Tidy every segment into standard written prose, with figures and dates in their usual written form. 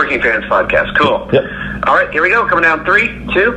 Working Fans Podcast. Cool. Yep. All right, here we go. Coming down 3, 2.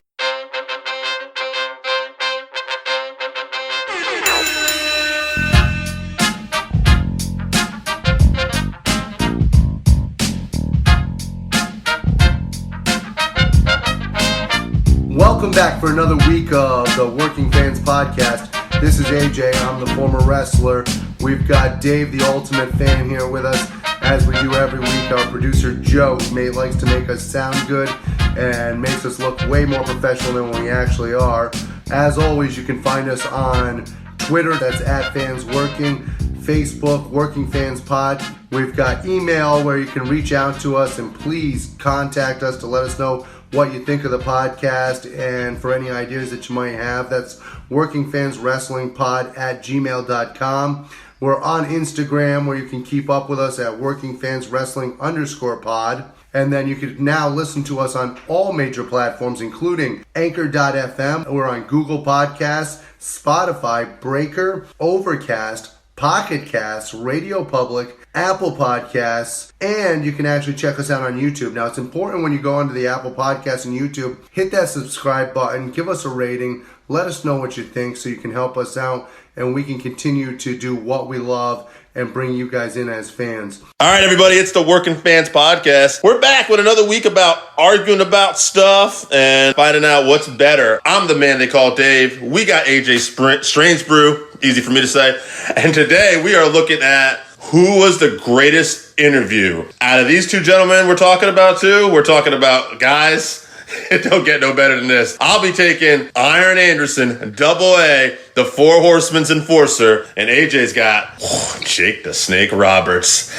Welcome back for another week of the Working Fans Podcast. This is AJ. I'm the former wrestler. We've got Dave, the ultimate fan, here with us. As we do every week, our producer Joe likes to make us sound good and makes us look way more professional than we actually are. As always, you can find us on Twitter, that's @FansWorking, Facebook, Working Fans Pod. We've got email where you can reach out to us and please contact us to let us know what you think of the podcast and for any ideas that you might have. That's workingfanswrestlingpod@gmail.com. We're on Instagram where you can keep up with us at workingfanswrestling_pod. And then you can now listen to us on all major platforms, including Anchor.fm. We're on Google Podcasts, Spotify, Breaker, Overcast, Pocket Casts, Radio Public, Apple Podcasts, and you can actually check us out on YouTube. Now, it's important when you go onto the Apple Podcasts and YouTube, hit that subscribe button, give us a rating, let us know what you think so you can help us out and we can continue to do what we love and bring you guys in as fans. All right, everybody, it's the Working Fans Podcast. We're back with another week about arguing about stuff and finding out what's better. I'm the man they call Dave. We got AJ Strange Brew, easy for me to say. And today we are looking at who was the greatest interview. Out of these two gentlemen we're talking about too, we're talking about guys. It don't get no better than this. I'll be taking Iron Anderson, Double A, the Four Horsemen's enforcer, and AJ's got Jake the Snake Roberts.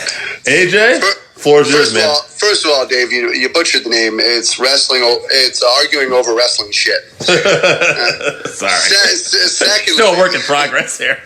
AJ, floor's yours, man. First of all, Dave, you butchered the name. It's wrestling. It's arguing over wrestling shit. Sorry. Secondly, still a work in progress here.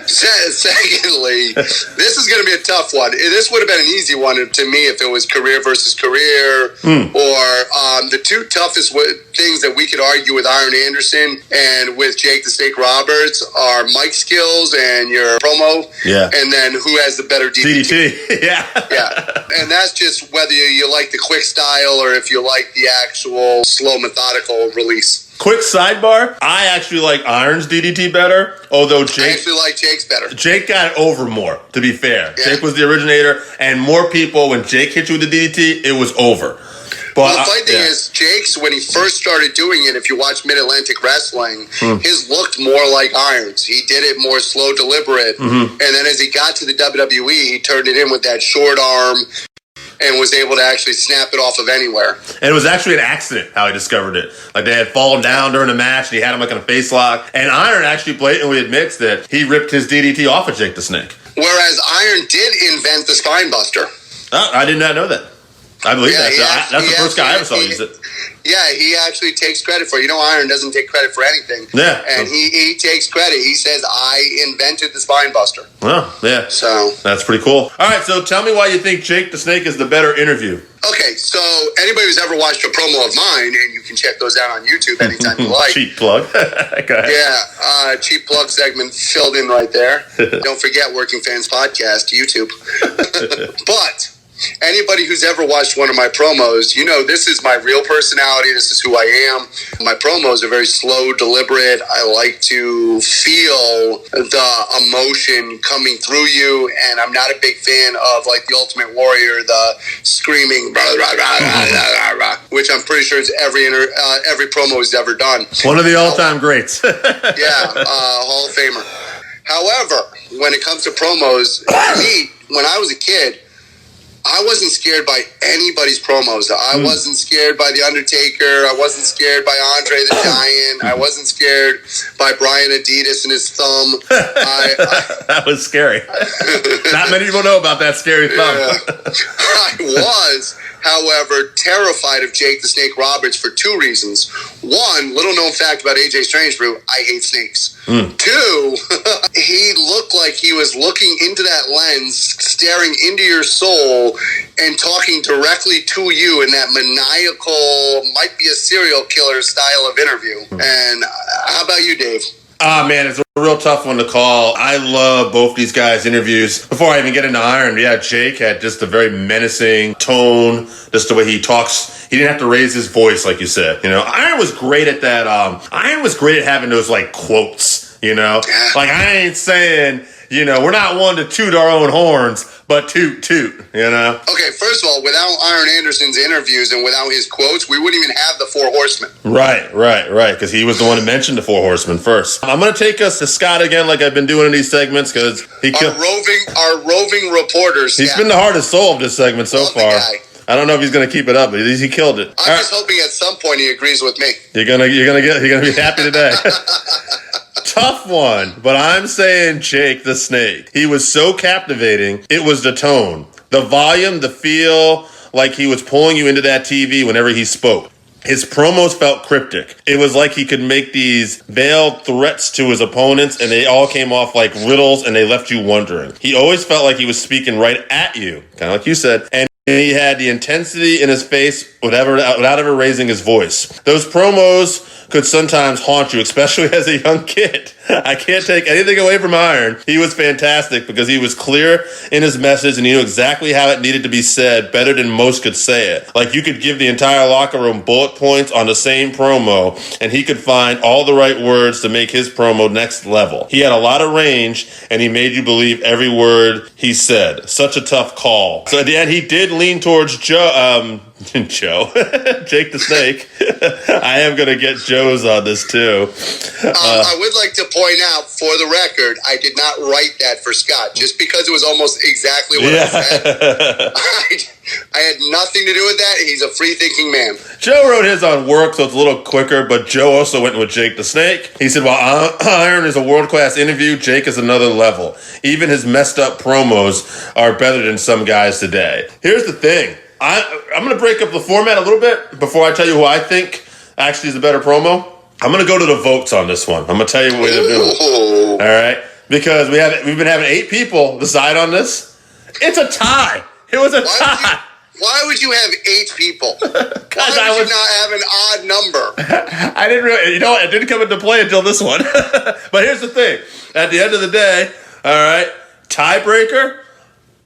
Secondly, this is going to be a tough one. This would have been an easy one to me if it was career versus career, or the two toughest things that we could argue with Iron Anderson and with Jake the Snake Roberts are mic skills and your promo. Yeah. And then who has the better DDT. Yeah. Yeah. And that's just whether you like the quick style or if you like the actual slow, methodical release. Quick sidebar, I actually like Iron's DDT better, although Jake... I actually like Jake's better. Jake got it over more, to be fair. Yeah. Jake was the originator, and more people, when Jake hit you with the DDT, it was over. But the funny thing is, Jake's, when he first started doing it, if you watch Mid-Atlantic Wrestling, his looked more like Iron's. He did it more slow, deliberate. And then as he got to the WWE, he turned it in with that short arm and was able to actually snap it off of anywhere. And it was actually an accident how he discovered it. Like, they had fallen down during the match, and he had him like in a face lock. And Iron actually blatantly admits that he ripped his DDT off of Jake the Snake. Whereas Iron did invent the spine buster. Oh, I did not know that. I believe that. That's the first guy I ever saw use it. Yeah, he actually takes credit for it. You know, Iron doesn't take credit for anything. Yeah. And he takes credit. He says, I invented the spine buster. Oh, yeah. So that's pretty cool. All right, so tell me why you think Jake the Snake is the better interview. Okay, so anybody who's ever watched a promo of mine, and you can check those out on YouTube anytime you like. Cheap plug. Go ahead. Yeah, cheap plug segment filled in right there. Don't forget Working Fans Podcast, YouTube. But anybody who's ever watched one of my promos, you know this is my real personality. This is who I am. My promos are very slow, deliberate. I like to feel the emotion coming through you, and I'm not a big fan of like the Ultimate Warrior, the screaming, rah, rah, rah, rah, rah, rah, which I'm pretty sure is every promo he's ever done. One of the all-time greats. Yeah, Hall of Famer. However, when it comes to promos, to me, when I was a kid, I wasn't scared by anybody's promos. I wasn't scared by The Undertaker. I wasn't scared by Andre the Giant. I wasn't scared by Brian Adidas and his thumb. That was scary. Not many people know about that scary thumb. I was, however, terrified of Jake the Snake Roberts for two reasons. One, little known fact about AJ Strangebrew, I hate snakes. Two, he looked like he was looking into that lens, staring into your soul, and talking directly to you in that maniacal, might be a serial killer style of interview. And how about you, Dave? Man, it's a real tough one to call. I love both these guys' interviews. Before I even get into Iron, Jake had just a very menacing tone, just the way he talks. He didn't have to raise his voice, like you said. Iron was great at that. Iron was great at having those, quotes, Like, I ain't saying, we're not one to toot our own horns, but toot, Okay, first of all, without Iron Anderson's interviews and without his quotes, we wouldn't even have the Four Horsemen. Right, because he was the one who mentioned the Four Horsemen first. I'm going to take us to Scott again, like I've been doing in these segments, because our roving reporters. He's been the hardest soul of this segment so far. I don't know if he's going to keep it up, but he killed it. I'm just hoping at some point he agrees with me. You're gonna be happy today. Tough one, but I'm saying Jake the Snake. He was so captivating. It was the tone, the volume, the feel, like he was pulling you into that TV whenever he spoke. His promos felt cryptic. It was like he could make these veiled threats to his opponents, and they all came off like riddles, and they left you wondering. He always felt like he was speaking right at you, kind of like you said, and he had the intensity in his face without ever raising his voice. Those promos could sometimes haunt you, especially as a young kid. I can't take anything away from Iron. He was fantastic because he was clear in his message and he knew exactly how it needed to be said better than most could say it. Like, you could give the entire locker room bullet points on the same promo and he could find all the right words to make his promo next level. He had a lot of range and he made you believe every word he said. Such a tough call. So at the end, he did lean towards Jake the Snake. I am going to get Joe's on this too. I would like to point out, for the record, I did not write that for Scott, just because it was almost exactly what I said. I had nothing to do with that. He's a free-thinking man. Joe wrote his on work, so it's a little quicker, but Joe also went with Jake the Snake. He said, while Iron is a world-class interview, Jake is another level. Even his messed-up promos are better than some guys today. Here's the thing. I'm going to break up the format a little bit before I tell you who I think actually is a better promo. I'm going to go to the votes on this one. I'm going to tell you what they're doing. All right? Because we've been having 8 people decide on this. It's a tie. It was a tie. Why would you have 8 people? Why would you not have an odd number? I didn't really, it didn't come into play until this one. But here's the thing. At the end of the day, all right, tiebreaker,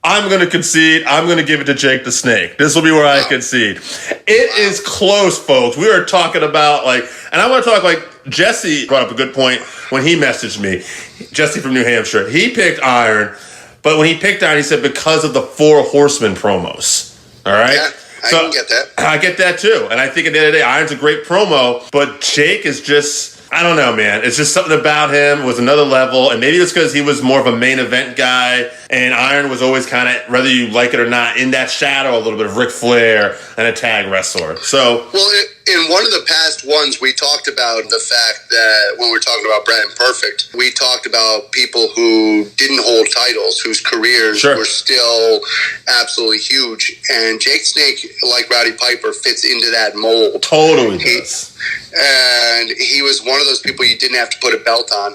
I'm going to concede. I'm going to give it to Jake the Snake. This will be where I concede. It is close, folks. We are talking about, and I want to talk, Jesse brought up a good point when he messaged me. Jesse from New Hampshire. He picked Iron, but when he picked Iron, he said because of the Four Horsemen promos. All right? Yeah, I can get that. I get that, too. And I think at the end of the day, Iron's a great promo, but Jake is just... I don't know, man. It's just something about him was another level, and maybe it's because he was more of a main event guy, and Iron was always kind of, whether you like it or not, in that shadow a little bit of Ric Flair and a tag wrestler. So, well, in one of the past ones, we talked about the fact that when we were talking about Brad and Perfect, we talked about people who didn't hold titles, whose careers were still absolutely huge, and Jake Snake, like Rowdy Piper, fits into that mold. Totally does. And he was one of those people you didn't have to put a belt on.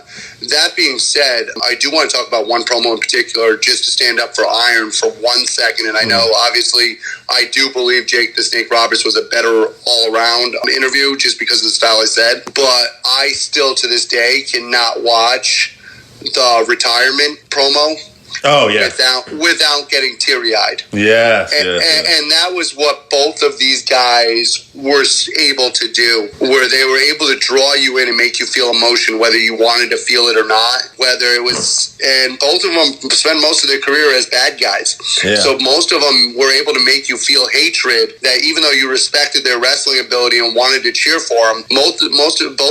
That being said, I do want to talk about one promo in particular, just to stand up for Iron for 1 second. And I know, obviously, I do believe Jake the Snake Roberts was a better all-around interview just because of the style I said. But I still, to this day, cannot watch the retirement promo. Oh, yeah. Without getting teary-eyed. Yes, and that was what both of these guys were able to do, where they were able to draw you in and make you feel emotion, whether you wanted to feel it or not, whether it was... And both of them spent most of their career as bad guys. Yeah. So most of them were able to make you feel hatred, that even though you respected their wrestling ability and wanted to cheer for them, both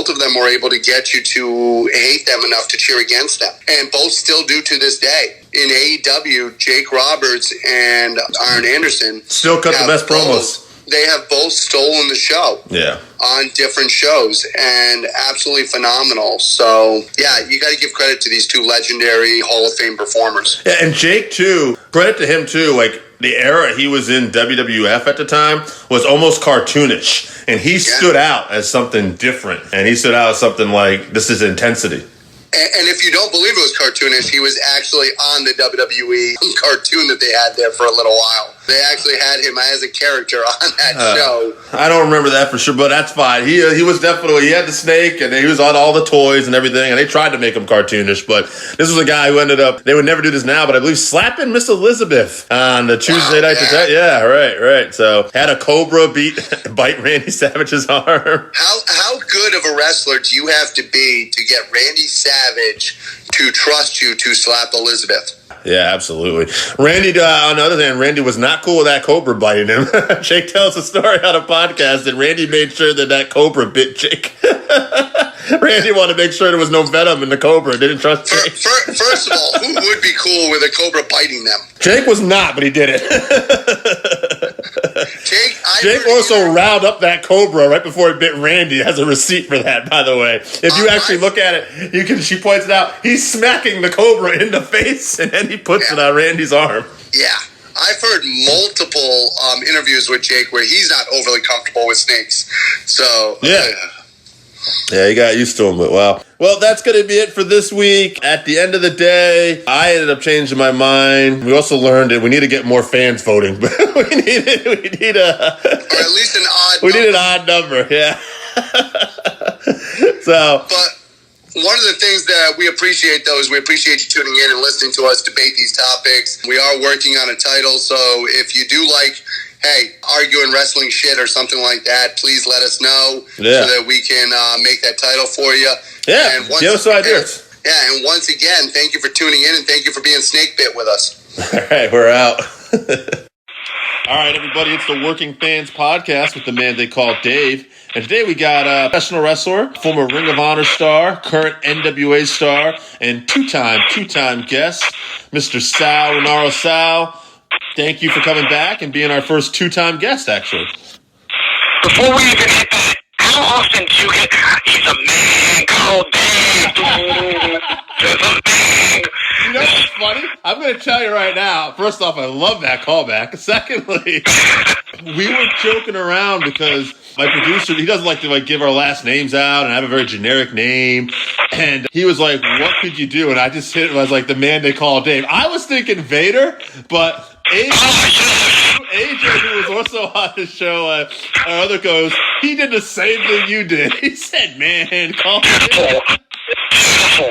of them were able to get you to hate them enough to cheer against them. And both still do to this day. In AEW, Jake Roberts and Iron Anderson still cut the best promos. They have both stolen the show on different shows, and absolutely phenomenal. So, yeah, you got to give credit to these two legendary Hall of Fame performers. Yeah, and Jake, too, credit to him, too. Like, the era he was in WWF at the time was almost cartoonish, and he stood out as something different, and he stood out as something like, this is intensity. And if you don't believe it was cartoonish, he was actually on the WWE cartoon that they had there for a little while. They actually had him as a character on that show. I don't remember that for sure, but that's fine. He was definitely, he had the snake, and he was on all the toys and everything, and they tried to make him cartoonish, but this was a guy who ended up, they would never do this now, but I believe slapping Miss Elizabeth on the Tuesday night. Yeah, right. So had a cobra bite Randy Savage's arm. How good of a wrestler do you have to be to get Randy Savage to trust you to slap Elizabeth? Yeah, absolutely. Randy, on the other hand, Randy was not cool with that cobra biting him. Jake tells a story on a podcast that Randy made sure that cobra bit Jake. Randy wanted to make sure there was no venom in the cobra. Didn't trust Jake. First of all, who would be cool with a cobra biting them? Jake was not, but he did it. Jake also riled up that cobra right before it bit Randy. Has a receipt for that, by the way. If you actually look at it, she points it out. He's smacking the cobra in the face, and then he puts it on Randy's arm. Yeah. I've heard multiple interviews with Jake where he's not overly comfortable with snakes. So, yeah, he got used to him, but wow. Well, that's going to be it for this week. At the end of the day, I ended up changing my mind. We also learned that we need to get more fans voting. we need or at least an odd number. We need an odd number, yeah. But one of the things that we appreciate, though, is we appreciate you tuning in and listening to us debate these topics. We are working on a title, so if you do like, arguing wrestling shit or something like that, please let us know so that we can make that title for you. Yeah, give us some ideas. Yeah, and once again, thank you for tuning in and thank you for being snake bit with us. All right, we're out. All right, everybody, it's the Working Fans Podcast with the man they call Dave. And today we got a professional wrestler, former Ring of Honor star, current NWA star, and two-time guest, Mr. Sal Rinauro. Sal, thank you for coming back and being our first two-time guest, actually. Before we even hit that, how often do you get, he's a man called Dave. There's a man. You know what's funny? I'm going to tell you right now. First off, I love that callback. Secondly, we were joking around because my producer, he doesn't like to give our last names out and have a very generic name. And he was like, what could you do? And I just hit it. I was like, the man they call Dave. I was thinking Vader, but AJ, who was also on the show, our other host, he did the same thing you did. He said, man, call me Dave. I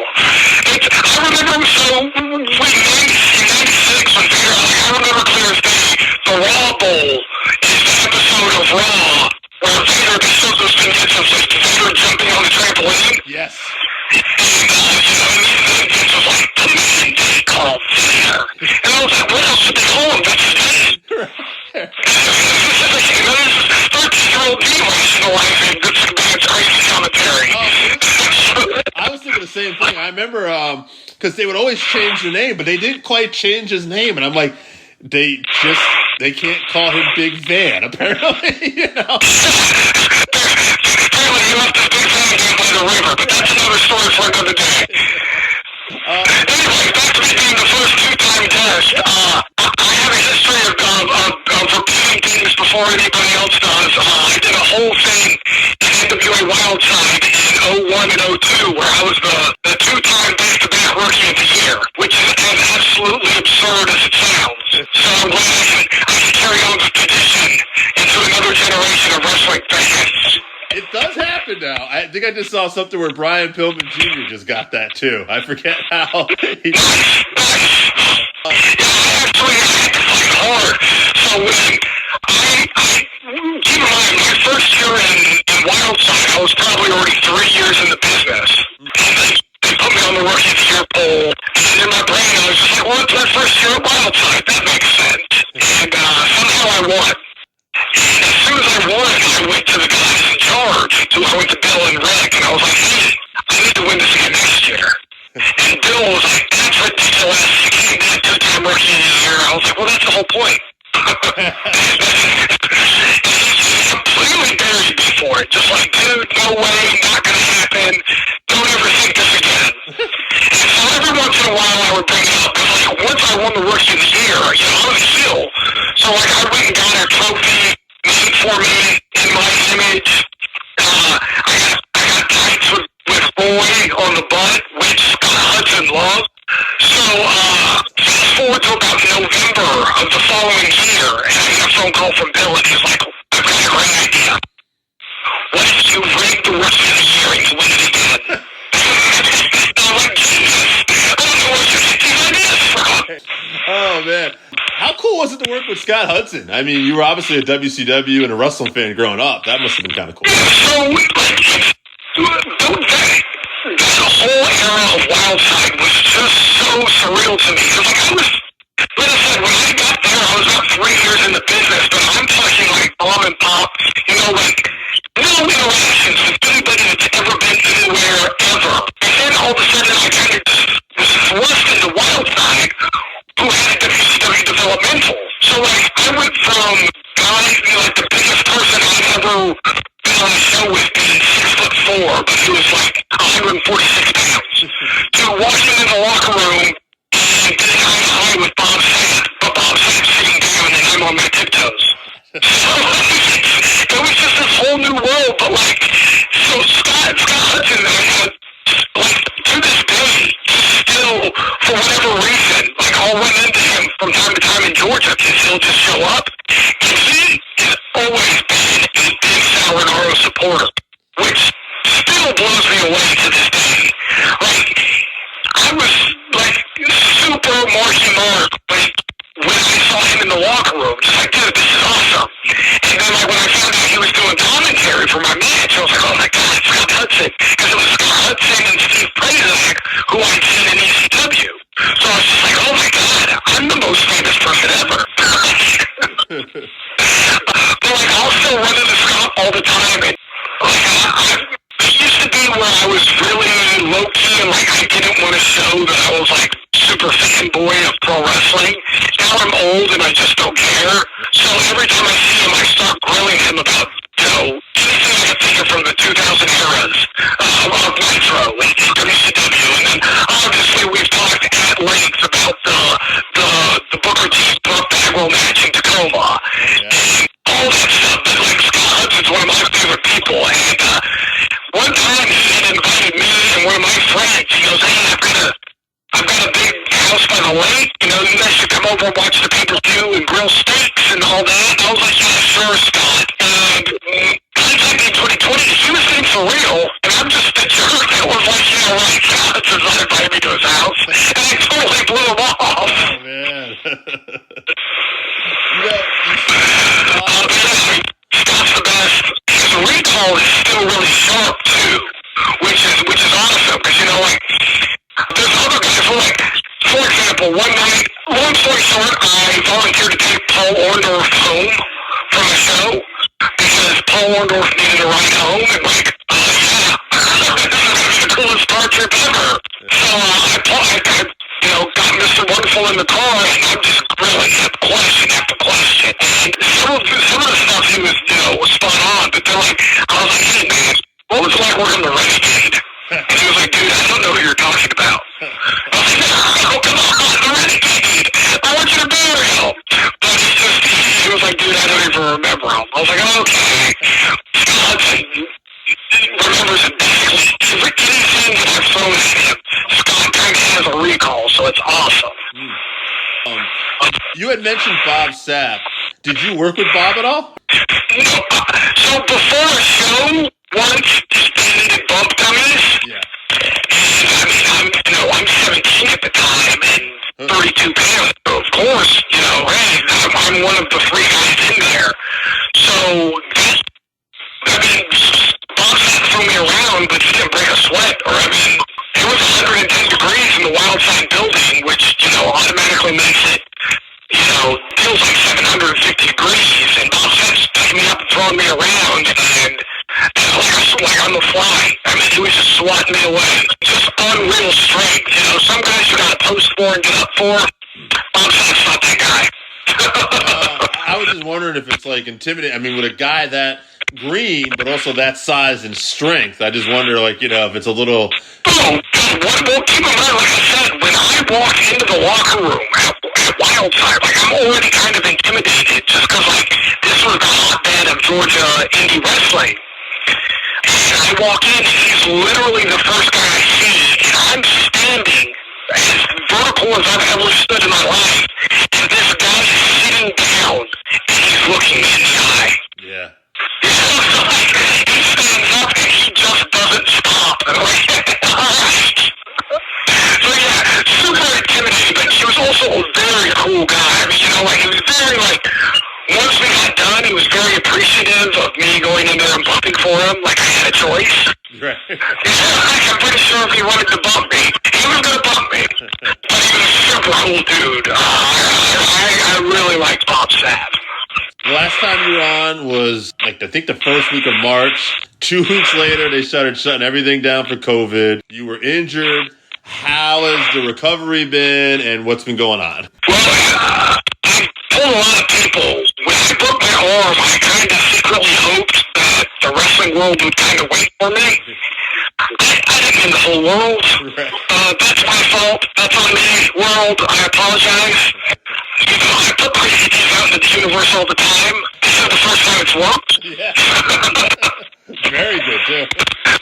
remember, so in 96 when Vader, I remember clear as day, the Raw Bowl is the episode of Raw where Vader shows us and gets us like Vader jumping on the trampoline. Yes. And, Vince was like, the man they call Vader. And I was like, what else did they call him? That's his name. 13-year-old me rationalizing this man's crazy commentary. I was thinking the same thing. I remember because they would always change the name, but they didn't quite change his name, and I'm like, they can't call him Big Van, apparently, you know. Apparently he left his Big Van down by the river, but that's another story for another day. Anyway, back to me being the first two-time guest. I have a history of repeating things before anybody else does. I did a whole thing in NWA Wildside in 01 and 02 where I was the two-time back-to-back Rookie of the Year, which is as absolutely absurd as it sounds. So I'm glad I can carry on the tradition into another generation of wrestling fans. It does happen now. I think I just saw something where Brian Pillman Jr. just got that too. I forget how. He actually had to fight hard. So when keep in mind, my first year in Wildside, I was probably already 3 years in the business. And they put me on the Rookie of the Year poll. And in my brain, I was just like, well, it's my first year at Wildside. That makes sense. And somehow I won. And as soon as I won, I went to the guys in charge. So I went to Bill and Rick, and I was like, hey, I need to win this again next year. And Bill was like, that's ridiculous. You can't get a two-time Rookie of the Year. I was like, well, that's the whole point. Completely buried me for it. Just like, dude, no way, not gonna happen. Don't ever think this again. And so every once in a while I would bring it up. Because like, once I won the Rookie of the Year, you know, I was heel. So like, I went and got a trophy made for me in my image. I got tights with Roy on the butt, which Scott Hudson loved. So, fast forward to about November of the following year, and I get a phone call from Bill, and he's like, I've got a great idea. What if you rig the rest of the year and you win it again? I'm like, Jesus, I don't know where you get these ideas from. Oh, man. How cool was it to work with Scott Hudson? I mean, you were obviously a WCW and a wrestling fan growing up. That must have been kind of cool. So, that whole era of Wildside was just so surreal to me. Because, like I said, when I got there, I was about 3 years in the business, but I'm talking like mom and pop, like no interactions with anybody that's ever been anywhere ever. And then all of a sudden, I kind of just was thrust into Wildside, who had a WCW developmental. So, I went from the biggest person I'd ever been on a show with being 6'4", but he was 146 pounds, to walking in the locker room and getting high with Bob Sapp, but Bob Sapp sitting down and I'm on my tiptoes. So, it was just this whole new world, but so Scott Hudson, to this day, still, for whatever reason, I'll run into him from time to time in Georgia because he'll just show up. And he has always been a big Sal Rinauro supporter, which still blows me away to this day. I was super Marky Mark when I saw him in the locker room, just dude, this is awesome. And then when I found out he was doing commentary for my match, I was like, oh my God, it's Scott Hudson. Because it was Scott Hudson and Steve Prazak who I'd seen in ECW. So I was just like, oh my God, I'm the most famous person ever. But I'll still run into Scott all the time. And it used to be where I was really low key and I didn't want to show that I was super fanboy of pro wrestling. Now I'm old and I just don't care. So every time I see him, I start grilling him about anything I can think of from the 2000 eras of Nitro and WCW. And then obviously we've talked at length about the Booker T Brock Bagwell match in Tacoma. And all that stuff. But Scott Hudson's one of my favorite people. And one time he had invited me and one of my friends. He goes, hey, I've got a big house by the lake. You guys should come over and watch the pay-per-view and grill steaks and all that. And I was like, yeah, sure, Scott. And hindsight being 2020, he was being for real. And I'm just a jerk that was yeah, right, Scott Hudson's not invited me to his house. And I totally blew him off. Oh, man. Scott's the best. His recall is still really sharp, too, which is awesome. Because, there's other guys for example, one night, long story short, I volunteered to take Paul Orndorff home from a show because Paul Orndorff needed a ride home and yeah, this is going to be the coolest car trip ever. So I got Mr. Wonderful in the car and I'm just grilling him question after question. And some of the stuff he was spot on, but I was like, hey man, what was it like working the Renegade? And he was like, dude, I don't know who you're talking about. I was like, oh, come on, the Renegade. I want you to bury him. But he was like, dude, I don't even remember him. I was like, okay. Scott remembers it basically. Anything that I've thrown at him, Scott kind of has a recall, so it's awesome. You had mentioned Bob Sapp. Did you work with Bob at all? No. So before a show, once they needed bump dummies. Yeah. And I'm 17 at the time and 32 pounds. So of course, hey, I'm one of the 3 guys in there. So Bob Sapp threw me around, but he didn't break a sweat. Or it was 110 degrees in the Wildside building, which automatically makes it feels like 750 degrees. And Bob Sapp's picking me up and throwing me around and on the fly. He was just swatting me away. Just unreal strength. Some guys you gotta post for and get up for. Bob Sapp's not that guy. I was just wondering if it's intimidating. With a guy that green, but also that size and strength, I just wonder, if it's a little. Oh, well, keep in mind, like I said, when I walk into the locker room at Wildside, I'm already kind of intimidated just because, this was the hotbed of Georgia indie wrestling. And I walk in, and he's literally the first guy I see, and I'm standing as vertical ones I've ever stood in my life. And this guy is sitting down and he's looking me in the eye. Yeah. He stands up and he just doesn't stop. And I'm like, alright. So yeah, super intimidating, but he was also a very cool guy. I mean, he was very once we got done, he was very appreciative of me going in there and bumping for him, like I had a choice. Right. I'm pretty sure if he wanted to bump me, he was going to bump me. But he was a super cool dude. I really liked Bob Sapp. The last time you were on was, I think, the first week of March. 2 weeks later, they started shutting everything down for COVID. You were injured. How has the recovery been, and what's been going on? Well, I told a lot of people, when I broke my arm, I kind of secretly hoped that the wrestling world would kind of wait for me. I didn't mean the whole world. Right. That's my fault. That's on me. World, I apologize. I put my CDs out into the universe all the time. This is the first time it's worked. Yeah. Very good, too.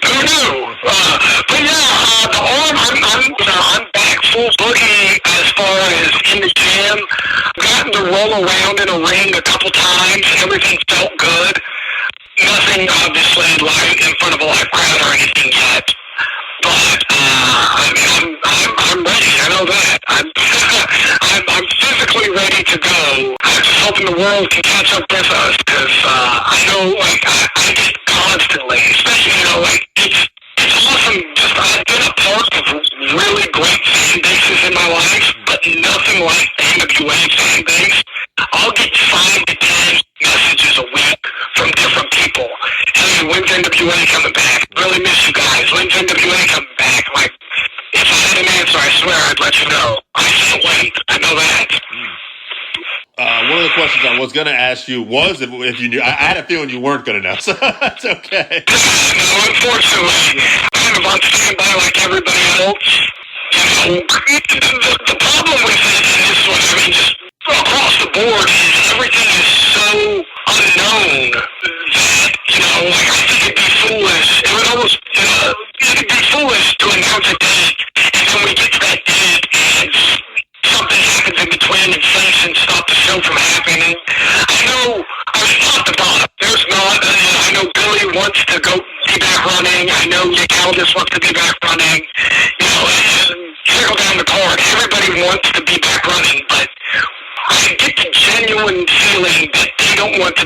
Who knew? But yeah, the arm, I'm back full boogie as far as in the gym. Gotten to roll around in a ring a couple times. Everything felt good. Nothing, obviously, live in front of a live crowd or anything yet. But I'm ready. I know that. I'm physically ready to go. I'm just hoping the world can catch up with us because I know, I get constantly, especially, it's awesome. Just I've been a part of really great fan bases in my life, but nothing like the NWA fan base. I'll get 5 to 10 messages a week from different people. Hey, when's NWA coming back? Really miss you guys. When's NWA coming back? If I had an answer, I swear I'd let you know. I can't wait. I know that. One of the questions I was going to ask you was if you knew. I had a feeling you weren't going to know, so that's okay. No, unfortunately, I'm on standby like everybody else. The problem with it in this one, just across the board, is everything is so unknown that, I think it'd be foolish. It would almost, it'd be foolish to announce a date, and then we get to that date, and something happens in between, and sanctions stop the show from happening. I know, top to bottom, there's not, I know Billy wants to go be back running. I know Nick Aldis wants to be back running. Trickle down the card. Everybody wants to be back running, but I get the genuine feeling that they don't want to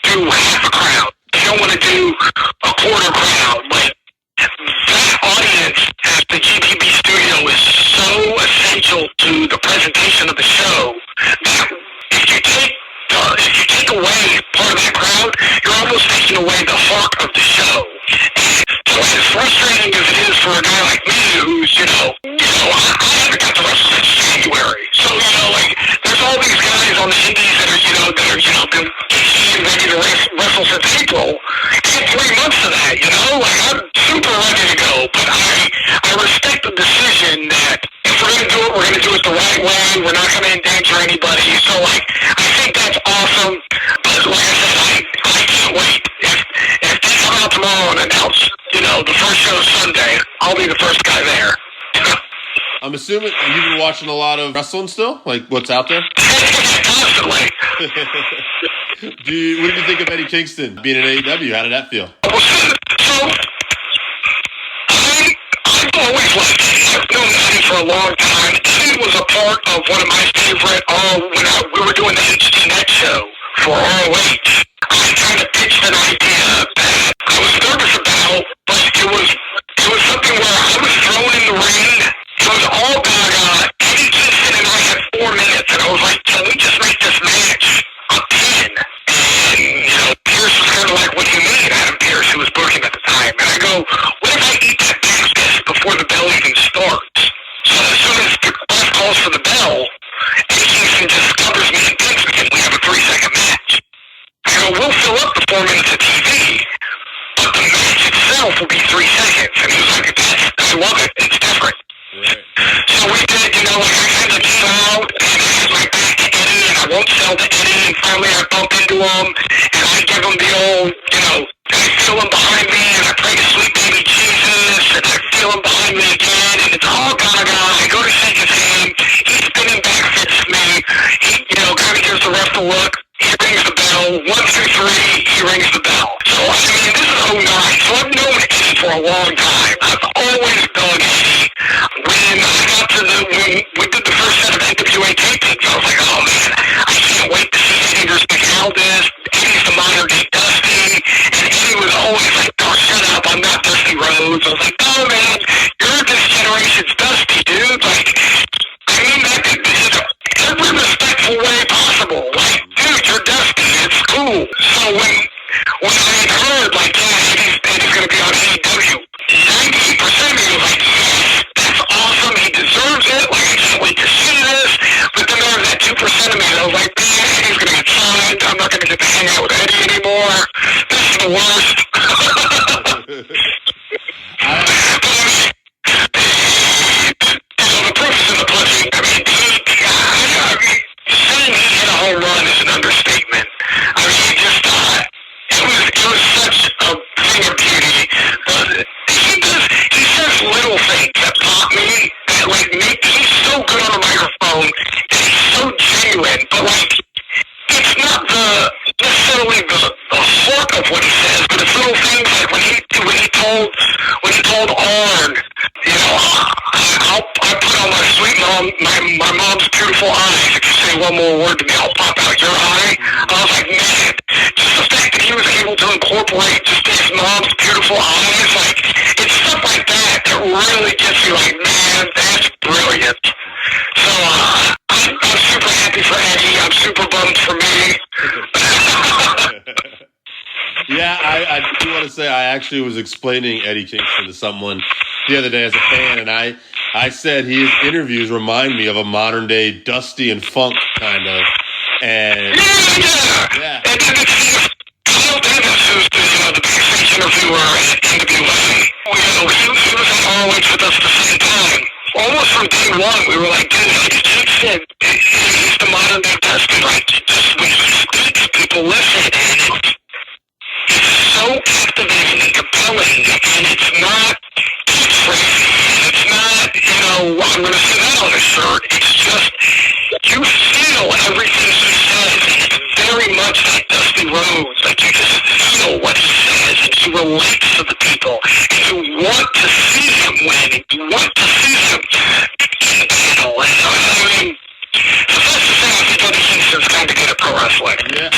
do half a crowd. They don't want to do a quarter crowd. That audience at the GTB studio is so essential to the presentation of the show that if you take away part of that crowd, you're almost taking away the heart of the show. So as frustrating as it is for a guy like me who's, I haven't got to wrestle since January. So, there's all these guys on the indies that are been ready to wrestle since April. Get 3 months of that, I'm super ready to go. But I respect the decision that if we're going to do it, we're going to do it the right way. We're not going to endanger anybody. So, I think that's awesome. But like I said, I can't wait. If they come out tomorrow and announce, the first show Sunday, I'll be the first guy there. I'm assuming you've been watching a lot of wrestling still? Like, what's out there? Constantly. What did you think of Eddie Kingston being in AEW? How did that feel? So, I've always liked Eddie. I've known Eddie for a long time. Eddie was a part of one of my favorite, when we were doing the HDNet show for ROH. I kind of pitched an idea that I was nervous about, but it was something where I was thrown in the ring. It was all gaga. Eddie Kingston and I had 4 minutes, and I was like, can we just make this match a pin? And, Pierce was kind of like, what do you mean? Adam Pierce, who was booking at the time. And I go, what if I eat that breakfast before the bell even starts? So as soon as the ref calls for the bell, Eddie Kingston just covers me and pins me, and we have a 3-second match. I go, we'll fill up the 4 minutes of TV, but the match itself will be 3 seconds. And he was like, I love it. It's different. Right. So we did, I kind of came out, and I had my back to Eddie, and I won't sell to Eddie, and finally I bump into him, and I give him the old, I feel him behind me, and I pray to sweet baby Jesus, and I feel him behind me again, and it's all gaga. I go to shake his hand, rings the bell. So, I mean, this is '09, so I've known Eddie for a long time. I've always dug Eddie. When I got to when we did the first set of NWA tapings, I was like, oh man, I can't wait to see Eddie versus Aldis. Eddie's the modern day Dusty. And Eddie was always like, oh, shut up, I'm not Dusty Rhodes. I was like, no man, you're this generation's Dusty, dude. Like, I mean that in every respectful way possible. Like, dude, you're Dusty, it's cool. So when I had heard, like, yeah, Eddie's gonna be on AEW, 98% of me was like, yes, that's awesome, he deserves it, like, I can't wait to see this. But then there was that 2% of me that was like, man, Eddie's gonna get signed, I'm not gonna get to hang out with Eddie anymore. This is the worst. The proof is in the pudding. I mean, saying he hit a home run is an understatement. I mean, he just, it was such a thing of beauty. He says little things that pop me, that, like, he's so good on the microphone, and he's so genuine, but, like, it's not necessarily the heart of what he says, but it's little things like when he told Arn, you know, I put on my sweet mom, my mom's beautiful eyes. If you say one more word to me, I'll pop out your eye. I was like, man, just the fact that he was able to incorporate just his mom's beautiful eyes, like, it's stuff like that that really gets you like, man, that's brilliant. So, I'm super happy for Eddie. I'm super bummed for me. Yeah, I do want to say I actually was explaining Eddie Kingston to someone the other day as a fan, and I said his interviews remind me of a modern day Dusty and Funk kind of. And yeah. And then Kyle Davis, who's the backstage interviewer at NWA, he was in ROH with us at the same time. Almost from day one, we were like, dude, Eddie Kingston, he's the modern day Dusty. Like, just when he speaks, people listen, and it's so captivating and compelling, and it's not catchphrasy. It's not, I'm going to say that on a shirt. It's just, you feel everything he says, and it's very much like Dusty Rhodes. Like, you just feel what he says, and he relates to the people, and you want to see him win, and you want to see him in battle. And I mean, suffice to say, I think Eddie Kingston's kind of good at pro wrestling. Yeah.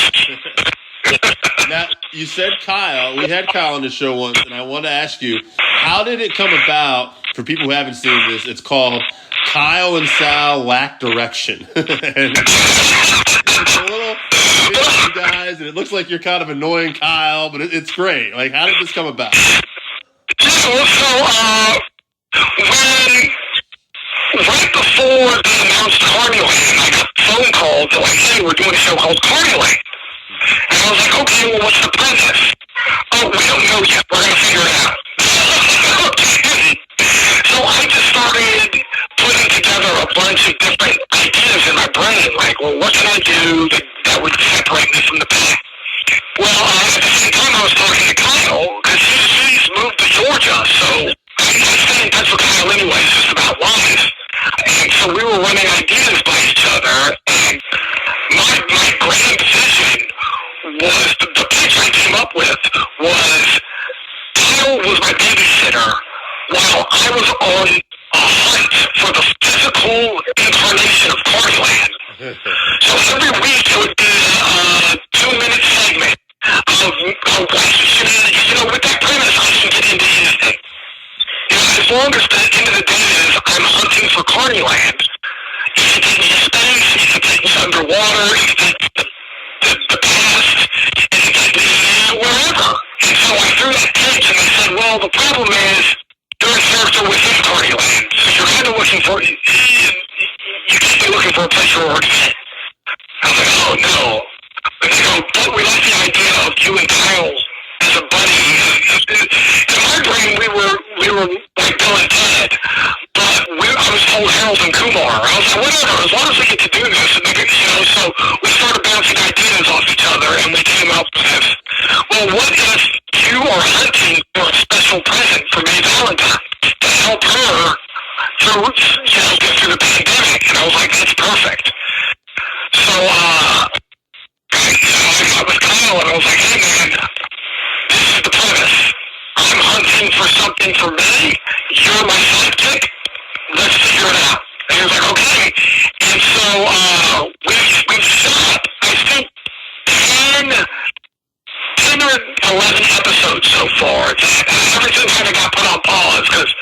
Now, you said Kyle. We had Kyle on the show once, and I want to ask you, how did it come about, for people who haven't seen this, it's called Kyle and Sal Lack Direction. And it's a little big, you guys, and it looks like you're kind of annoying Kyle, but it's great. Like, how did this come about? Right before they announced Carneyland, I got a phone call. They're like, hey, we're doing a show called Carneyland. And I was like, okay, well, what's the premise? Oh, we don't know yet. We're going to figure it out. Okay. So I just started putting together a bunch of different ideas in my brain. Like, well, what can I do that would separate me from the pack? Well, at the same time, I was talking to Kyle, because he's moved to Georgia, so I stay in touch with Kyle anyways, just about life. And so we were running ideas by each other, and my grand vision was, the pitch I came up with was, Kyle was my babysitter while I was on a hunt for the physical incarnation of Carneyland. So every week it would be a 2-minute segment of what he should, with that premise I can get into anything. As long as the end of the day is I'm hunting for Carneyland, he can take me to space, he can take me underwater, he can take me the past, he can take me wherever. And so I threw that pitch and I said, well, the problem is you're a character within Carneyland, so you're kind of looking for, you can't be looking for a place where we're fit. I was like, oh no. And they go, but we like the idea of you and Kyle as a buddy. In my brain, we were like Bill and Ted, but I was told Harold and Kumar. I was like, whatever, as long as we get to do this, and so we started bouncing ideas off each other, and we came up with, well, what if you are hunting for a special present for May Valentine to help her through, get through the pandemic? And I was like, that's perfect. So, I got with Kyle, and I was like, hey man, 11 episodes so far. Everything kind of got put on pause because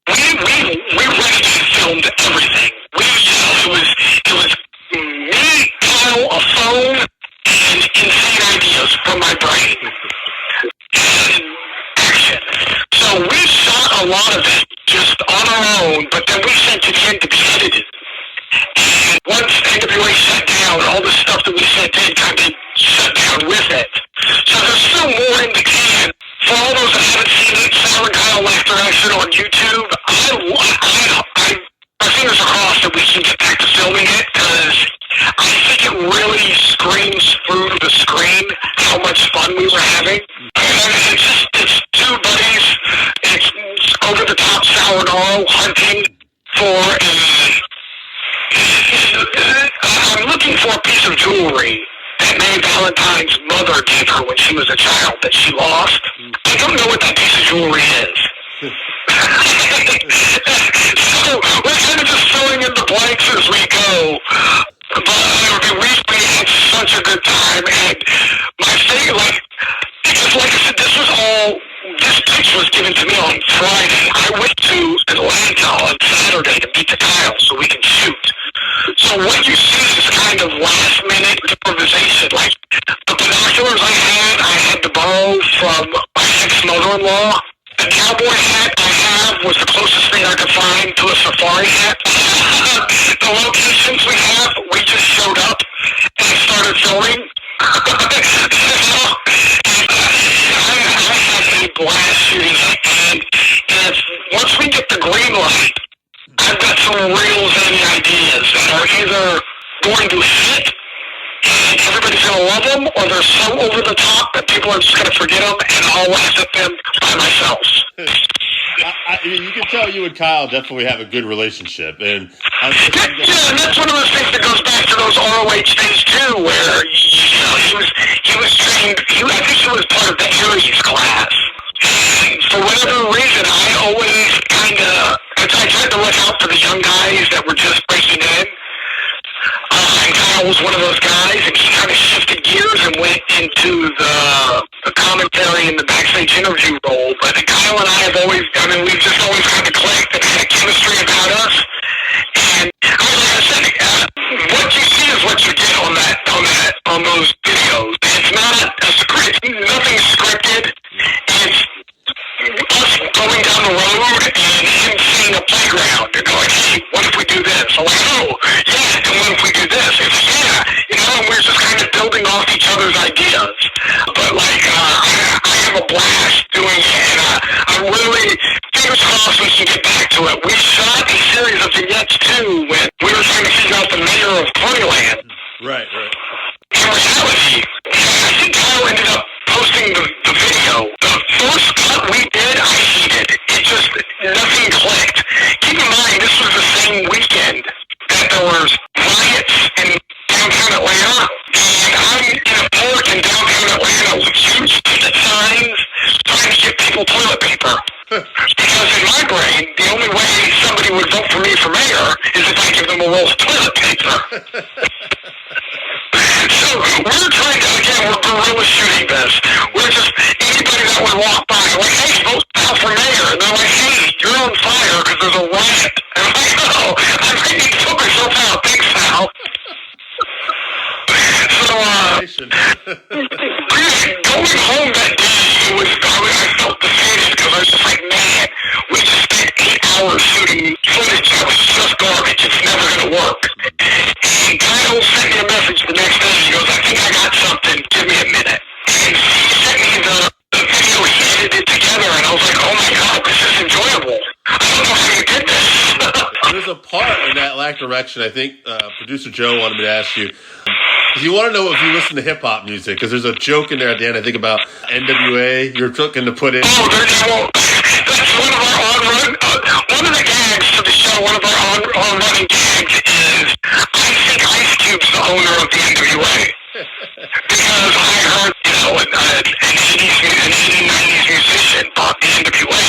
we rented filmed everything. It was me, Kyle, a phone, and insane ideas from my brain. And action. So we shot a lot of it just on our own, but then we sent it in to be edited. And once NWA shut down, all the stuff that we sent in kind of shut down with it. So there's still more in the can. For all those that haven't seen it, Sal and Kyle Laughter Action on YouTube, my fingers are crossed that we can get back to filming it, because I think it really screams through the screen how much fun we were having. It's two buddies, it's over-the-top Sal Rinauro hunting for I'm looking for a piece of jewelry that May Valentine's mother gave her when she was a child that she lost. I don't know what that piece of jewelry is. So we're kind of just filling in the blanks as we go. But we had such a good time, and my thing, like I said, this pitch was given to me on Friday. I went to Atlanta on Saturday to meet the Kyle so we can shoot. So what you see is kind of last minute improvisation. Like the binoculars I had to borrow from my ex-mother-in-law. The cowboy hat I have was the closest thing I could find to a safari hat. The locations we have, we just showed up and started filming. I had a blast shooting it, and once we get the green light, I've got some real zany ideas that are either going to hit and everybody's going to love them, or they're so over the top that people are just going to forget them, and I'll laugh at them by myself. You can tell you and Kyle definitely have a good relationship, and and that's one of those things that goes back to those ROH days too, where he was trained. I think he was part of the Erich class. And for whatever reason, I always I tried to look out for the young guys that were just breaking in. And Kyle was one of those guys, and he kind of shifted gears and went into the commentary and the backstage interview role. But Kyle and I we've just always kind of clicked and had a chemistry about us. And like I said, what you see is what you get on those videos. It's not a script, nothing scripted. It's us going down the road and him seeing a playground and going, hey, what if we do this? I'm like, oh, yeah, and what if we do this? It's and we're just kind of building off each other's ideas. But I have a blast doing it, and I'm really, fingers crossed we can get back to it. We shot a series of vignettes too when we were trying to figure out the mayor of Ponyland. Right. In reality, I think Kyle ended up posting the video. The first cut we did, I hated. It just, nothing clicked. Keep in mind, this was the same weekend that there was riots in downtown Atlanta. And I'm in a park in downtown Atlanta with huge ticket signs trying to get people toilet paper. Because in my brain, the only way somebody would vote for me for mayor is if I give them a roll of toilet paper. So we're trying to, again, we're guerrilla shooting this. We're just, anybody that would walk by, like, hey, vote Sal for mayor. And they're like, hey, you're on fire because there's a riot. And I'm like, oh, I need to put myself out. Thanks, Sal. So, going home that day, I felt defeated because I was just like, man, we just spent 8 hours shooting footage that was just garbage. It's never going to work. And Kyle sent me a message the next day. He goes, I think I got something. Give me a minute. And he sent me the video he edited together, and I was like, oh my God, this is enjoyable. I don't know how you did this. There's a part in that lack direction, I think producer Joe wanted me to ask you. If you want to know if you listen to hip-hop music, because there's a joke in there at the end, I think, about NWA, you're looking to put in. Oh, that's one of our one of the gags for the show, one of our on-running gags is, I think Ice Cube's the owner of the NWA. Because I heard, an 80s, 90s musician bought the NWA.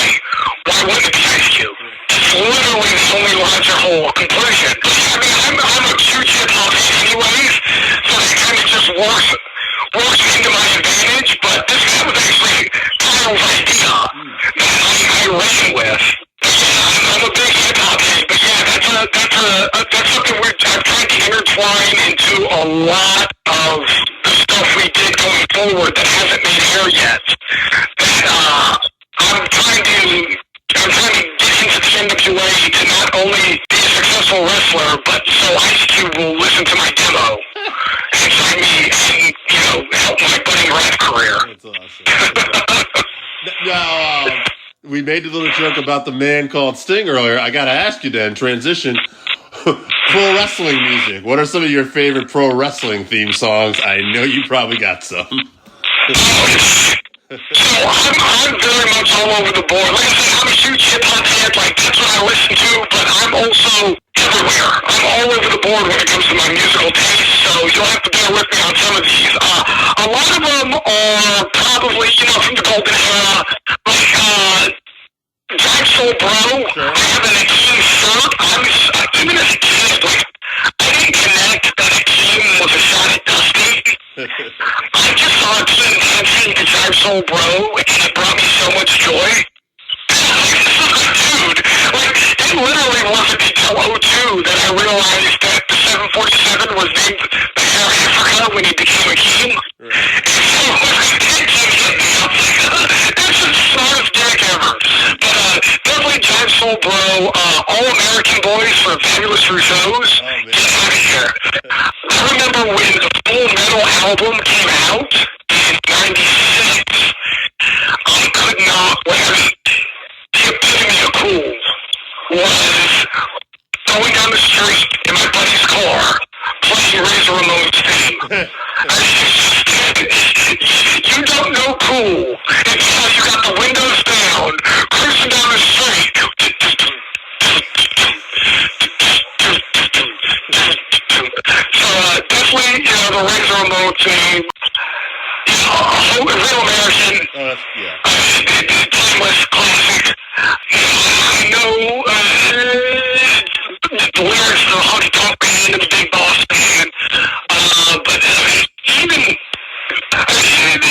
Why wouldn't it be Ice Cube? It's literally the only logical conclusion. I mean, I'm a huge hip-hop fan anyways, so it kind of just works into my advantage, but this lot of the stuff we did going forward that hasn't made air yet. That I'm trying to get into the NWA to not only be a successful wrestler, but so Ice Cube will listen to my demo and sign me and, help my budding rap career. That's awesome. Now, we made a little joke about the man called Sting earlier. I got to ask you then, transition. Pro wrestling music. What are some of your favorite pro wrestling theme songs? I know you probably got some. So I'm very much all over the board. Like I said, I'm a huge hip-hop head. Like, that's what I listen to, but I'm also everywhere. I'm all over the board when it comes to my musical taste, so you'll have to bear with me on some of these. A lot of them are probably, from the golden era, like, Jack Soul Bro. Sure. I have an Akeem shirt. Even as a kid, like, I didn't connect that Akeem was a shot at Dusty. I just saw Akeem dancing to Jack Soul Bro, and it brought me so much joy. Dude, like, it literally wasn't until 02 that I realized that the 747 was named the Air Africa when he became Akeem. Right. And so when I did hit me, I was like, that's the smartest dick ever. But definitely Giant Soul Bro, All American Boys for Fabulous Rousseaus. Get out of here. I remember when the Full Metal album came out in 96, I could not wait. The epitome of cool was going down the street in my buddy's car, playing Razor Ramon's theme. You don't know cool until you got the windows down, cruising down the street. So definitely, the Razor Ramon theme. A real American, timeless classic. I know the lyrics of the Honky Tonk Band and the Big Boss Band, but even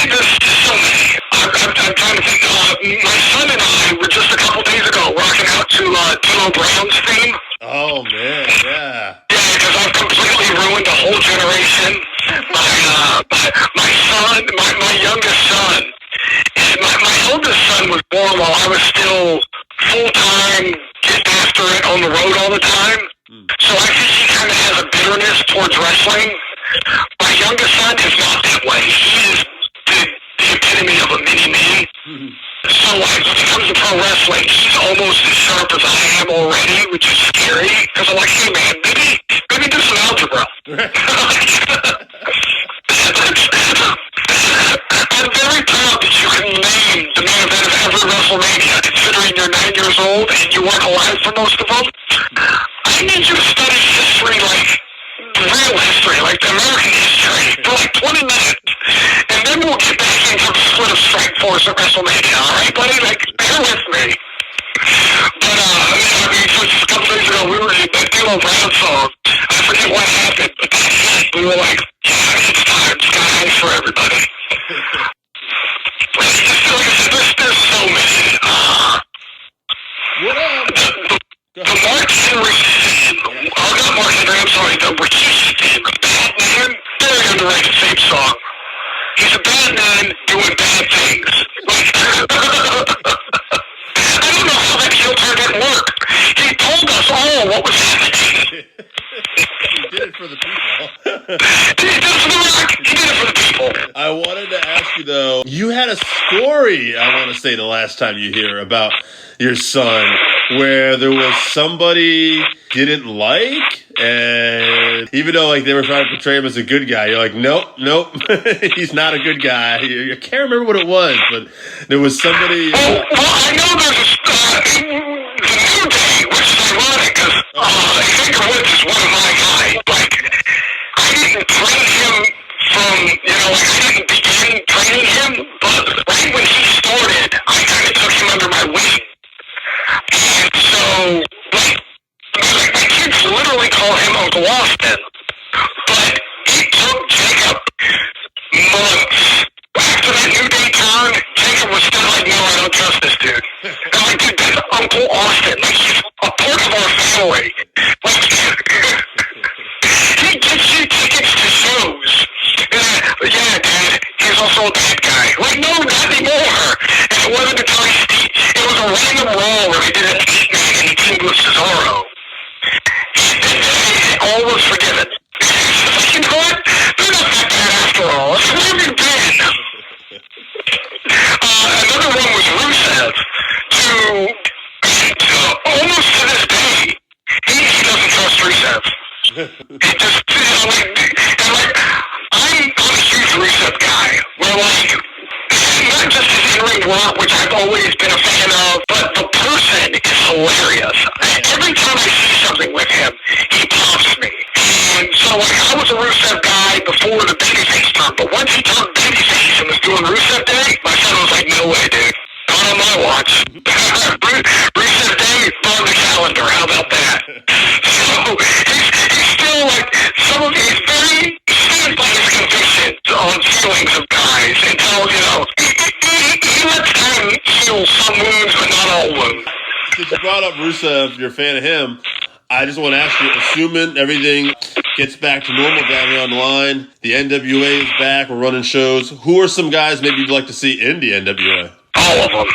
there's so many. I'm trying to think. My son and I were just a couple days ago rocking out to D'Lo Brown's theme. Oh man, yeah. Yeah, because I've completely ruined a whole generation. My son, my youngest son, my oldest son was born while I was still full-time, getting after it on the road all the time. So I think he kind of has a bitterness towards wrestling. My youngest son is not that way. He is the epitome of a mini-me. So like, when it comes to pro wrestling, he's almost as sharp as I am already, which is scary. Because I'm like, hey man, maybe do some algebra. I'm very proud that you can name the main event of every WrestleMania, considering you're 9 years old and you weren't alive for most of them. I need you to study history, like real history, like the American history, for like 20 minutes. And then we'll get back into the split of Strike Force at WrestleMania, alright buddy? Like, bear with me. But, just a couple days ago, we were in that D'Lo Brown song. I forget what happened, but we were like, yeah, it's time. Sky high for everybody. Like I said, there's so many. The Mark Henry theme, not Mark Henry, I'm sorry, the Rikishi theme, the bad man, very underrated theme song. He's a bad man doing bad things. Like, I don't know how that heel turn didn't work. He told us all what was happening. He did it for the people. He did it for the people. I wanted to ask you, though, you had a story, I want to say, the last time you hear about your son, where there was somebody didn't like, and even though like they were trying to portray him as a good guy, you're like, nope, he's not a good guy. I can't remember what it was, but there was somebody. Well, I know there's the New Day, which is ironic, because Xavier Woods is one of my guys. Like, I didn't train him from, I didn't begin training him, but right when he started, I kind of took him under my wing. And so, my kids literally call him Uncle Austin, but it took Jacob months. After that New Day turn, Jacob was still like, no, I don't trust this dude. I'm like, dude, that's Uncle Austin. Like, he's a part of our family. Like, he gets you tickets to shows a bad guy. Like, no, not anymore. And it wasn't until it was a random role where he did an 8-man and he teamed with Cesaro. And all was forgiven. You know what? They're not that bad after all. Where have you been? Another one was Rusev. Almost to this day, he doesn't trust Rusev. It just, I'm a huge Rusev guy. Where, like, not just his in-ring work, which I've always been a fan of, but the person is hilarious. Every time I see something with him, he pops me. And so, like, I was a Rusev guy before the babyface turn, but once he turned babyface and was doing Rusev Day, my son was like, no way, dude. Not on my watch. Rusev Day, on the calendar. How about that? So, he's still, like, he's very stands by his convictions on feelings of guys until, you know, he lets them heal some wounds, but not all wounds. Since you brought up Rusev, you're a fan of him, I just want to ask you, assuming everything gets back to normal down here on the line, the NWA is back, we're running shows, who are some guys maybe you'd like to see in the NWA? All of them.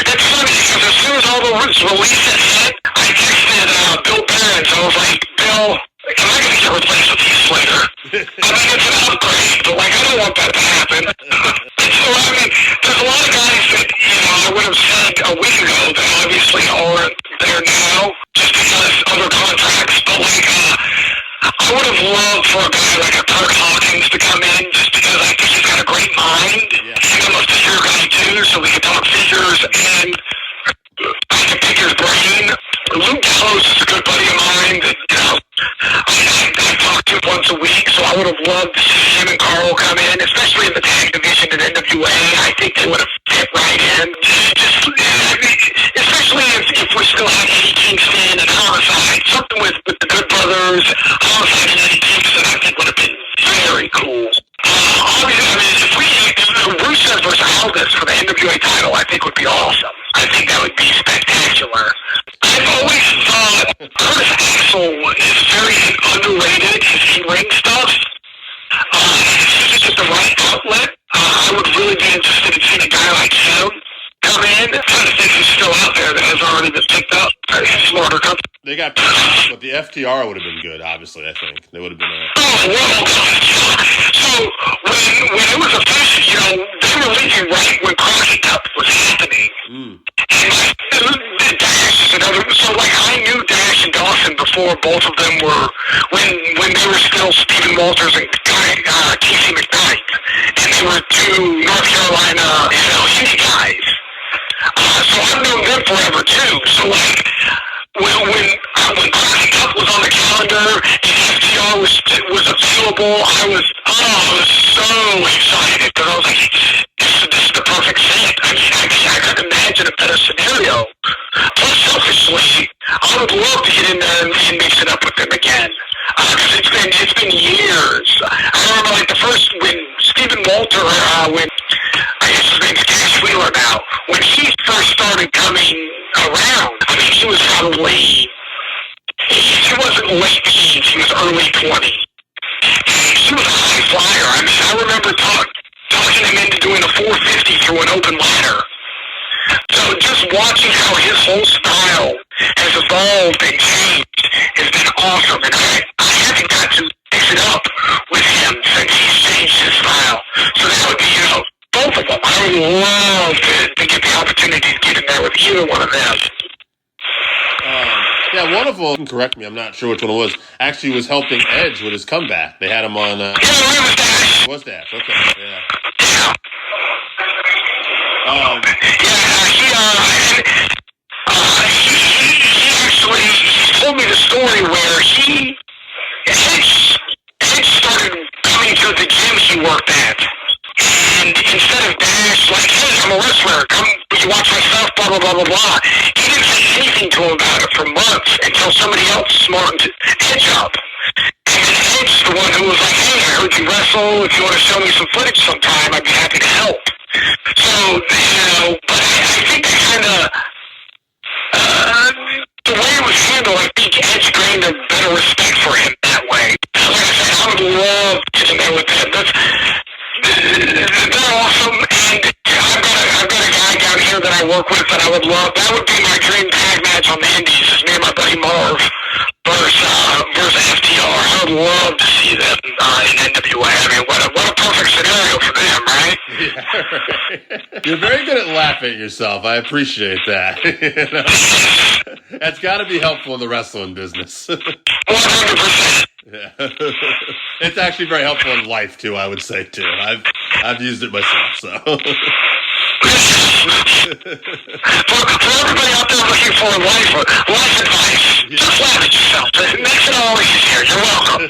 It's funny, because as soon as all the releases hit, I texted Bill Burns. I was like, Bill, am I going to get replaced with Heath Slater? I mean, it's an upgrade, but, like, I don't want that to happen. So, I mean, there's a lot of guys that, you know, I would have said a week ago that obviously aren't there now, just because other contracts, but, like, I would have loved for a guy like a Kirk Hawkins to come in, just because I think he's got a great mind. And I'm a figure guy, too, so we can talk figures, and I can pick his brain. Luke Gallows is a good buddy of mine that, you know, I talk to once a week, so I would have loved to see him and Carl come in, especially in the tag division in NWA. I think they would have fit right in. Just, especially if we still had Eddie Kingston and Homicide. Something with the Good Brothers, Homicide and Eddie Kingston, I think would have been very cool. Obviously, I mean, if Rusev versus Aldis for the NWA title, I think would be awesome. I think that would be spectacular. I've always thought Curtis Axel is very underrated, his in-ring stuff. He's just the right outlet. I would really be interested in seeing a guy like him come in. I'm trying to think who's still out there that has already been picked up. Smarter company. They got picked up, but the FTR would have been good, obviously, I think. They would have been So, when it was official, you know, they were leaving right when Crockett Cup was happening. And Dash is another, so, like, I knew Dash and Dawson before both of them were, when they were still Stephen Walters and Casey McKnight. And they were two North Carolina, you know, indie guys. So I've known them forever, too. So, like, when Crockett Cup was on the calendar and FTR was available, I was so excited because I was like, this is the perfect fit. I mean, I couldn't imagine a better scenario. Plus, selfishly, I would love to get in there and mix it up with them again. Because it's been years. I remember, like, the first, when Stephen Walter, when, I guess his name's Cash Wheeler now, when he first started coming around, I mean, he was probably, he wasn't late teens, he was early 20s. He was a high flyer. I mean, I remember talking him into doing a 450 through an open ladder. So just watching how his whole style has evolved and changed has been awesome. And I haven't got to mix it up with him since he's changed his style. So that would be, you know, both of them. I would love to get the opportunity to get in there with either one of them. Yeah, one of them, correct me, I'm not sure which one it was, actually was helping Edge with his comeback. They had him on... Yeah, it was Dash. Was Dash, okay, yeah. Yeah. He told me the story where Edge started coming to the gym he worked at. And instead of Dash, like, hey, I'm a wrestler, come, you watch my stuff, blah, blah, blah, blah, blah. He didn't say anything to him about it for months until somebody else smartened Edge up. And then Edge's the one who was like, hey, I heard you wrestle, if you want to show me some footage sometime, I'd be happy to help. So, you know, but I think that kind of, the way it was handled, I think Edge gained a better respect for him that way. Like I said, I would love love getting there with them. They're awesome, and I've got a guy down here that I work with that I would love. That would be my dream tag match on the Indies. Is me and my buddy Marv versus FTR. I would love to see them in NWA. I mean, what a perfect scenario for them, right? Yeah, right. You're very good at laughing at yourself. I appreciate that. That's got to be helpful in the wrestling business. 100%. Yeah. It's actually very helpful in life too, I would say too. I've used it myself, so. For everybody out there looking for life advice, just laugh at yourself. It makes it always easier. You're welcome.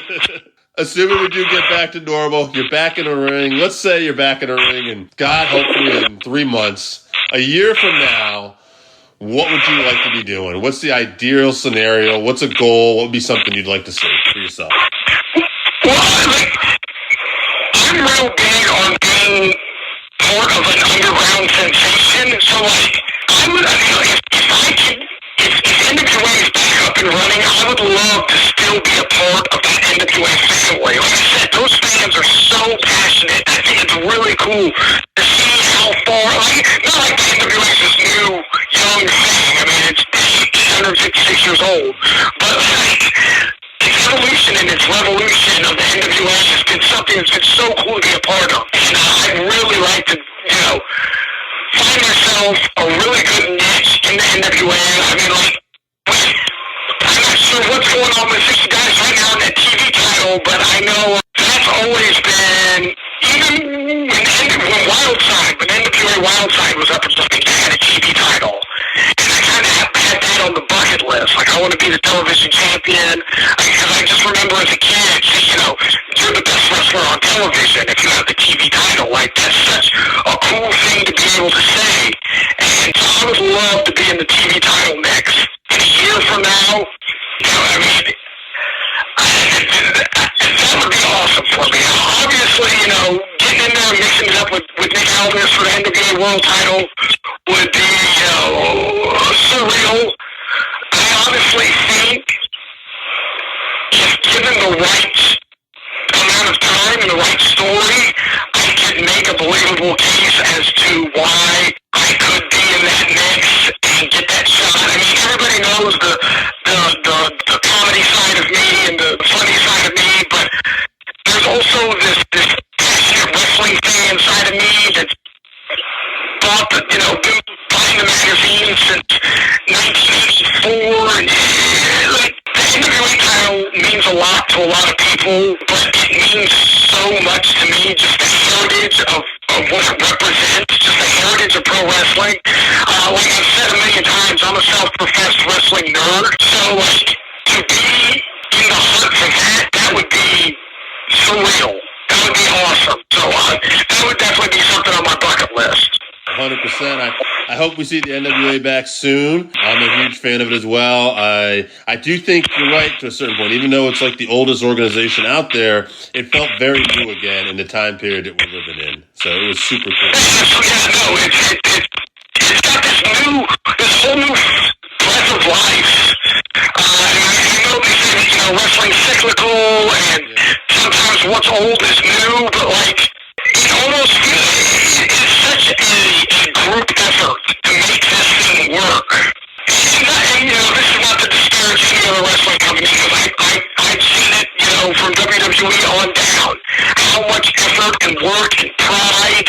Assuming we do get back to normal, you're back in a ring. Let's say you're back in a ring, and God, hopefully in 3 months, a year from now, what would you like to be doing? What's the ideal scenario? What's a goal? What would be something you'd like to see for yourself? Well, I'm real big on being part of an underground sensation. So, if NWA is back up and running, I would love to still be a part of that NWA family. Like I said, those fans are so passionate. I think it's really cool to see how far, not like the NWA is this new, young thing. I mean, it's 156 years old. But, its evolution and its revolution of the NWA has been something that's been so cool to be a part of. And I'd really like to, find myself a really good niche in the NWA. I mean, I'm not sure what's going on with 60 Guys right now in that TV title, but I know that's always been, even when NWA Wildside was up and stuff, they had a TV title. And I kind of had that on the bucket list. Like, I want to be the television champion. Because I just remember as a kid, you're the best wrestler on television if you have the TV title. Like, that's such a cool thing to be able to say. And so I would love to be in the TV title mix. And a year from now, that would be awesome for me. Obviously, getting in there and mixing it up with Nick Aldis for the NWA World title would be, surreal. I honestly think if given the right amount of time and the right story, I could make a believable case as to why I could be in that mix and get that shot. I mean, everybody knows the comedy side of me and the funny side of me, but there's also this passionate wrestling fan side of me that's thought that, been buying the magazine since 1984, and the NWA title means a lot to a lot of people, but it means so much to me, just the heritage of what it represents, just the heritage of pro wrestling. Like I've said a million times, I'm a self-professed wrestling nerd, so to be in the hunt for that would be surreal. That would be awesome. So that would definitely be something on my bucket list. 100%. I hope we see the NWA back soon. I'm a huge fan of it as well. I do think you're right to a certain point. Even though it's like the oldest organization out there, it felt very new again in the time period that we're living in. So it was super cool. Yeah, no, it's got this whole new breath of life. I know they say that, wrestling's cyclical and sometimes what's old is new, but it almost feels it's such a group effort to make this thing work. And this is not to disparage any other wrestling company, because I've seen it, from WWE on down, how much effort and work and pride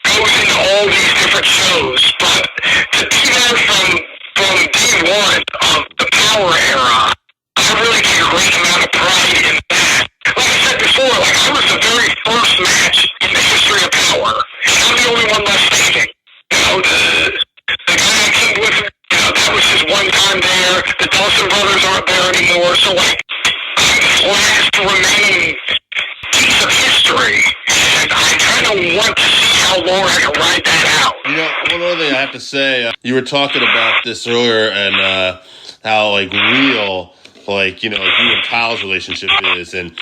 goes into all these different shows. But to be there from day one of the Power era, I really take a great amount of pride in that. Like I said before, I was the very first match in the history of Power, and I'm the only one left standing. The guy I came with, that was his one time there. The Dawson brothers aren't there anymore, so I'm glad to remain a piece of history, and I kind of want to see how long I can ride that out. One other thing I have to say, you were talking about this earlier, and how real you and Kyle's relationship is, and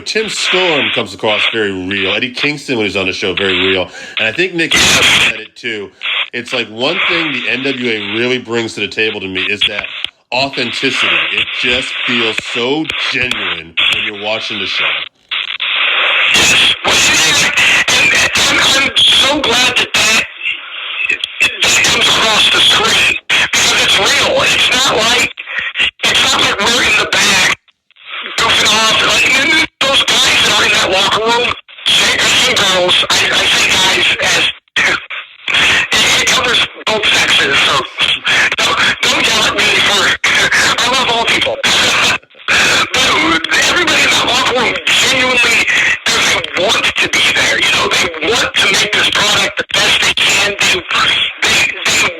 Tim Storm comes across very real. Eddie Kingston, when he's on the show, very real, and I think Nick said it too. It's one thing the NWA really brings to the table to me is that authenticity. It just feels so genuine when you're watching the show. Yes. Well, and I'm so glad that comes across the screen because it's real. It's not like we're in the back goofing off. Like those guys that are in that locker room, and girls. I say guys as it covers both sexes. So don't yell at me for. I love all people. But everybody in that locker room genuinely doesn't want to be there. You know, they want to make this product the best they can. They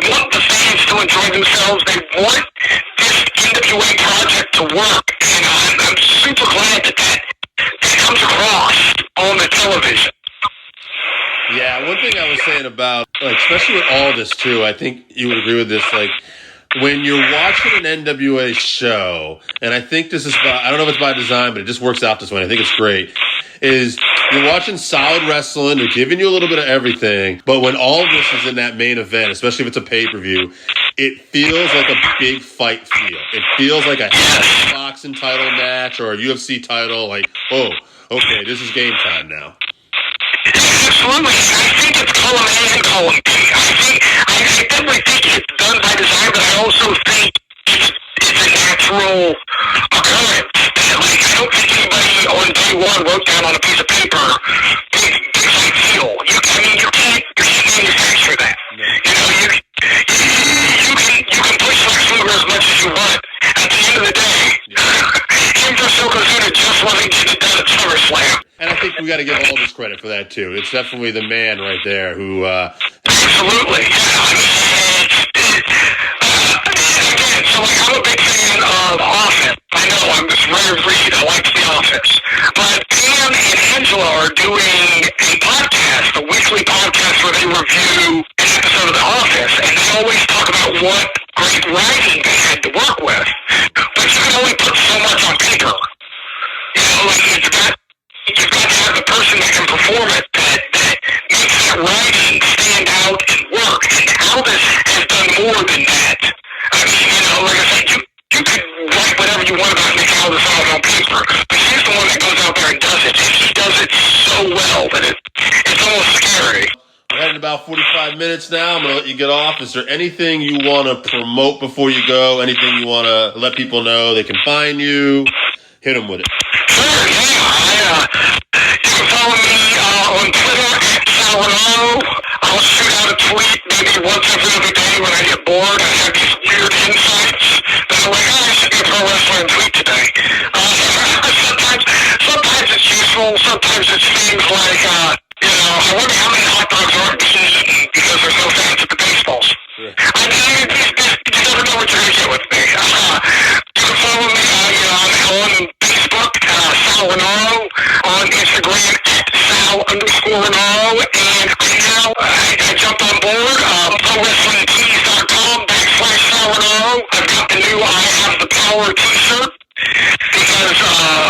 want the fans to enjoy themselves. They want this NWA project to work. And I'm super glad that comes across on the television. Yeah, one thing I was saying about, like, especially with all this too, I think you would agree with this, like, when you're watching an NWA show, and I think this is I don't know if it's by design, but it just works out this way. I think it's great. Is you're watching solid wrestling, they're giving you a little bit of everything, but when all this is in that main event, especially if it's a pay-per-view, it feels like a big fight feel. It feels like a boxing title match or a UFC title, like, oh, okay, this is game time now. Absolutely. I think it's column A and column B. I definitely think it's done by design, but I also think it's a natural occurrence. Like, I don't think anybody on day one wrote down on a piece of paper, big fight feel. You can't manufacture that. No. You know, you can push Lex Luger as much as you want. At the end of the day, him versus Yokozuna just wasn't getting it done at SummerSlam. And I think we got to give all this credit for that too. It's definitely the man right there who. Absolutely, yeah. Again, so like I'm a big fan of Office. I know I'm just rare read. I like The Office, but Pam and Angela are doing a podcast, a weekly podcast where they review an episode of The Office, and they always talk about what great writing they had to work with. But you can only put so much on paper. You know, like you've got to have the person that can perform it that makes that writing stand out and work. And Aldous has done more than that. I mean, you know, like I said, you could write whatever you want about Nick Aldis out on paper, but he's the one that goes out there and does it. And he does it so well that it's almost scary. We're heading about 45 minutes now. I'm going to let you get off. Is there anything you want to promote before you go? Anything you want to let people know they can find you? Hit them with it. Sure, yeah. You can follow me on Twitter at Sal Rinauro. I'll shoot out a tweet maybe once every other day when I get bored. I have these weird insights that I'm like, I should be a pro wrestler and tweet today. Sometimes it's useful. Sometimes it's things like, I wonder how many hot dogs aren't being eaten because there's no fans at the baseballs. Yeah. I mean, you never know what you're going to get with me. You can follow me on Facebook, Sal Rinauro, on Instagram at Sal_Rinauro, and I jumped on board, ProWrestlingTees.com/Sal Rinauro. I've got the new I Have the Power t-shirt because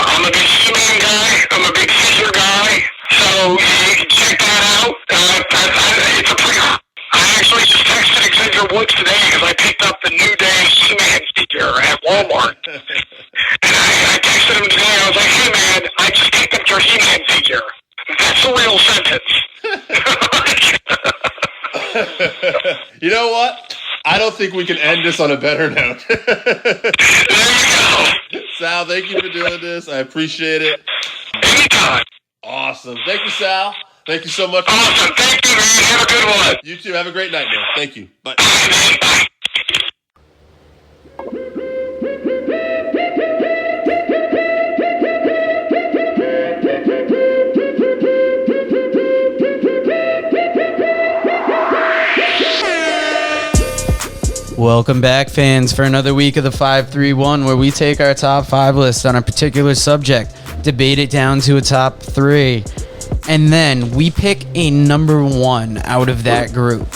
I'm a big He-Man guy, I'm a big figure guy, so you can check that out. It's a pretty... I actually just texted Xavier Woods today because I picked up the New Day He-Man figure at Walmart. And I texted him today and I was like, hey man, I just picked up your He-Man figure. That's a real sentence. You know what? I don't think we can end this on a better note. There you go. Sal, thank you for doing this. I appreciate it. Anytime. Awesome. Thank you, Sal. Thank you so much. Awesome. Thank you, man. Have a good one. You too. Have a great night, man. Thank you. Bye. Bye. Welcome back, fans, for another week of the 531, where we take our top 5 list on a particular subject, debate it down to a top 3, and then we pick a number 1 out of that group.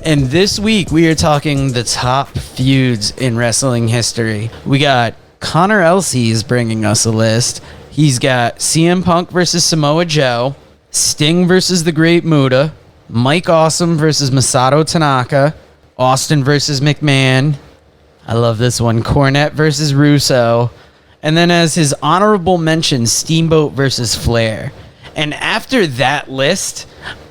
And this week, we are talking the top feuds in wrestling history. We got Connor Elsey's bringing us a list. He's got CM Punk versus Samoa Joe, Sting versus The Great Muta, Mike Awesome versus Masato Tanaka, Austin versus McMahon. I love this one. Cornette versus Russo. And then as his honorable mention, Steamboat versus Flair. And after that list,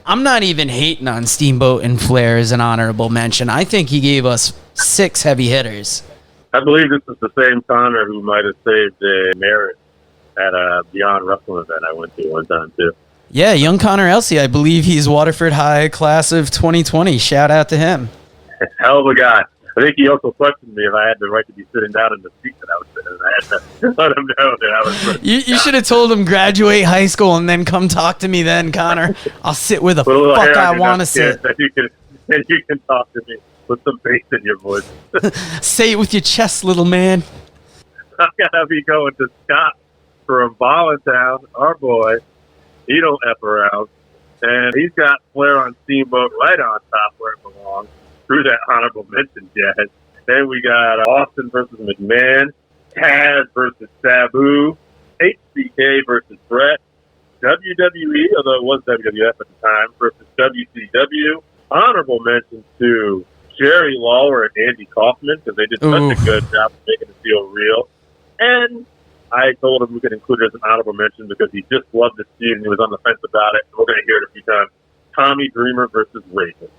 I'm not even hating on Steamboat and Flair as an honorable mention. I think he gave us 6 heavy hitters. I believe this is the same Connor who might have saved a marriage at a Beyond Wrestling event I went to one time, too. Yeah, young Connor Elsey. I believe he's Waterford High class of 2020. Shout out to him. Hell of a guy. I think he also questioned me if I had the right to be sitting down in the seat that I was sitting in. I had to let him know that I was... You should have told him graduate high school and then come talk to me then, Connor. I'll sit where the fuck I want to sit. And you can talk to me with some bass in your voice. Say it with your chest, little man. I'm going to be going to Scott from Voluntown, our boy. He don't F around. And he's got Flair on Steamboat right on top where it belongs. Through that honorable mention, Jazz. Then we got Austin versus McMahon, Taz versus Sabu, HBK versus Brett, WWE, although it was WWF at the time, versus WCW. Honorable mention to Jerry Lawler and Andy Kaufman because they did such a good job of making it feel real. And I told him we could include it as an honorable mention because he just loved the feud and he was on the fence about it. We're going to hear it a few times. Tommy Dreamer versus Raven.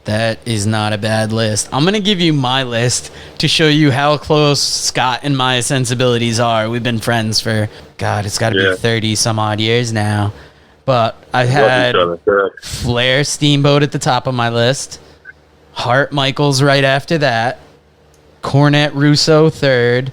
That is not a bad list. I'm going to give you my list to show you how close Scott and my sensibilities are. We've been friends for, God, it's got to be 30 some odd years now. But I had Flair, Steamboat at the top of my list. Hart, Michaels right after that. Cornette, Russo third.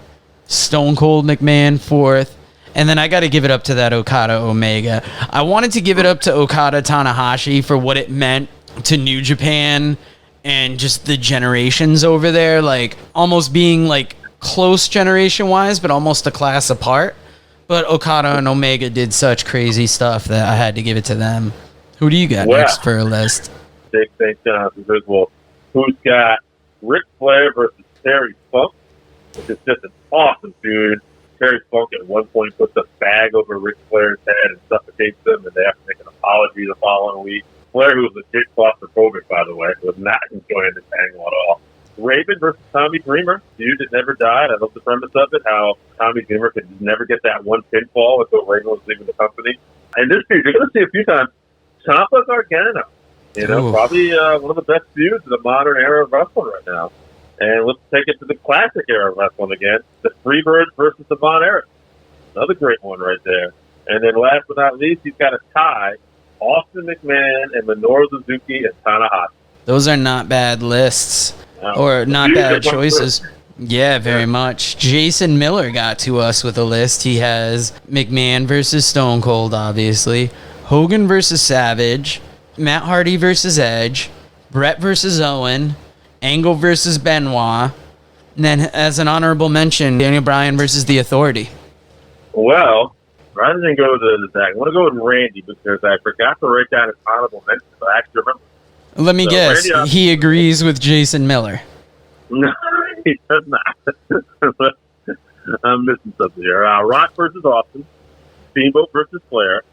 Stone Cold McMahon fourth. And then I got to give it up to that Okada Omega. I wanted to give it up to Okada Tanahashi for what it meant to New Japan and just the generations over there, like almost being like close generation wise, but almost a class apart. But Okada and Omega did such crazy stuff that I had to give it to them. Who do you got next for a list? Big St. John's. Well, who's got Ric Flair versus Terry Funk, which is just an awesome feud. Terry Funk at one point puts a bag over Ric Flair's head and suffocates him, and they have to make an apology the following week. Flair, who was legit claustrophobic, by the way, was not enjoying this angle at all. Raven versus Tommy Dreamer, feud that never died. I love the premise of it, how Tommy Dreamer could never get that one pinfall until Raven was leaving the company. And this feud, you're going to see a few times, Ciampa Gargano. You know, probably one of the best feuds in the modern era of wrestling right now. And let's take it to the classic era of wrestling again. The Freebirds versus the VonErich. Another great one right there. And then last but not least, he's got a tie. Austin McMahon and Minoru Suzuki and Tanahashi. Those are not bad lists. Or not bad choices. Yeah, very much. Jason Miller got to us with a list. He has McMahon versus Stone Cold, obviously. Hogan versus Savage. Matt Hardy versus Edge. Brett versus Owen. Angle versus Benoit. And then as an honorable mention, Daniel Bryan versus The Authority. Well, rather than go to the I want to go with Randy because I forgot to write down his honorable mention, but I actually remember. Let me guess. Randy, he agrees with Jason Miller. No, he does not. I'm missing something here. Rock versus Austin. Steamboat versus Flair.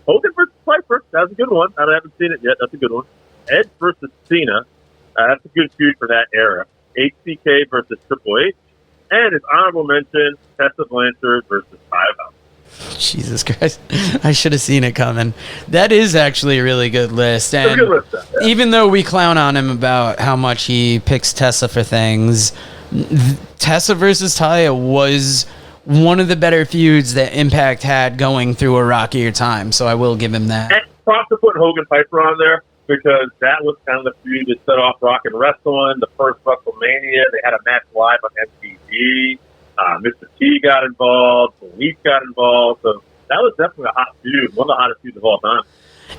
Hogan versus Piper. That's a good one. I haven't seen it yet. That's a good one. Edge versus Cena. That's a good feud for that era. HBK versus Triple H. And his honorable mention, Tessa Blanchard versus Five. Jesus Christ. I should have seen it coming. That is actually a really good list. And good list, even though we clown on him about how much he picks Tessa for things, Tessa versus Taya was one of the better feuds that Impact had going through a rockier time. So I will give him that. And props to put Hogan Piper on there because that was kind of the feud that set off Rock and Wrestling, the first WrestleMania. They had a match live on MTV. Mr. T got involved, Police got involved, so that was definitely a hot feud, one of the hottest feuds of all time.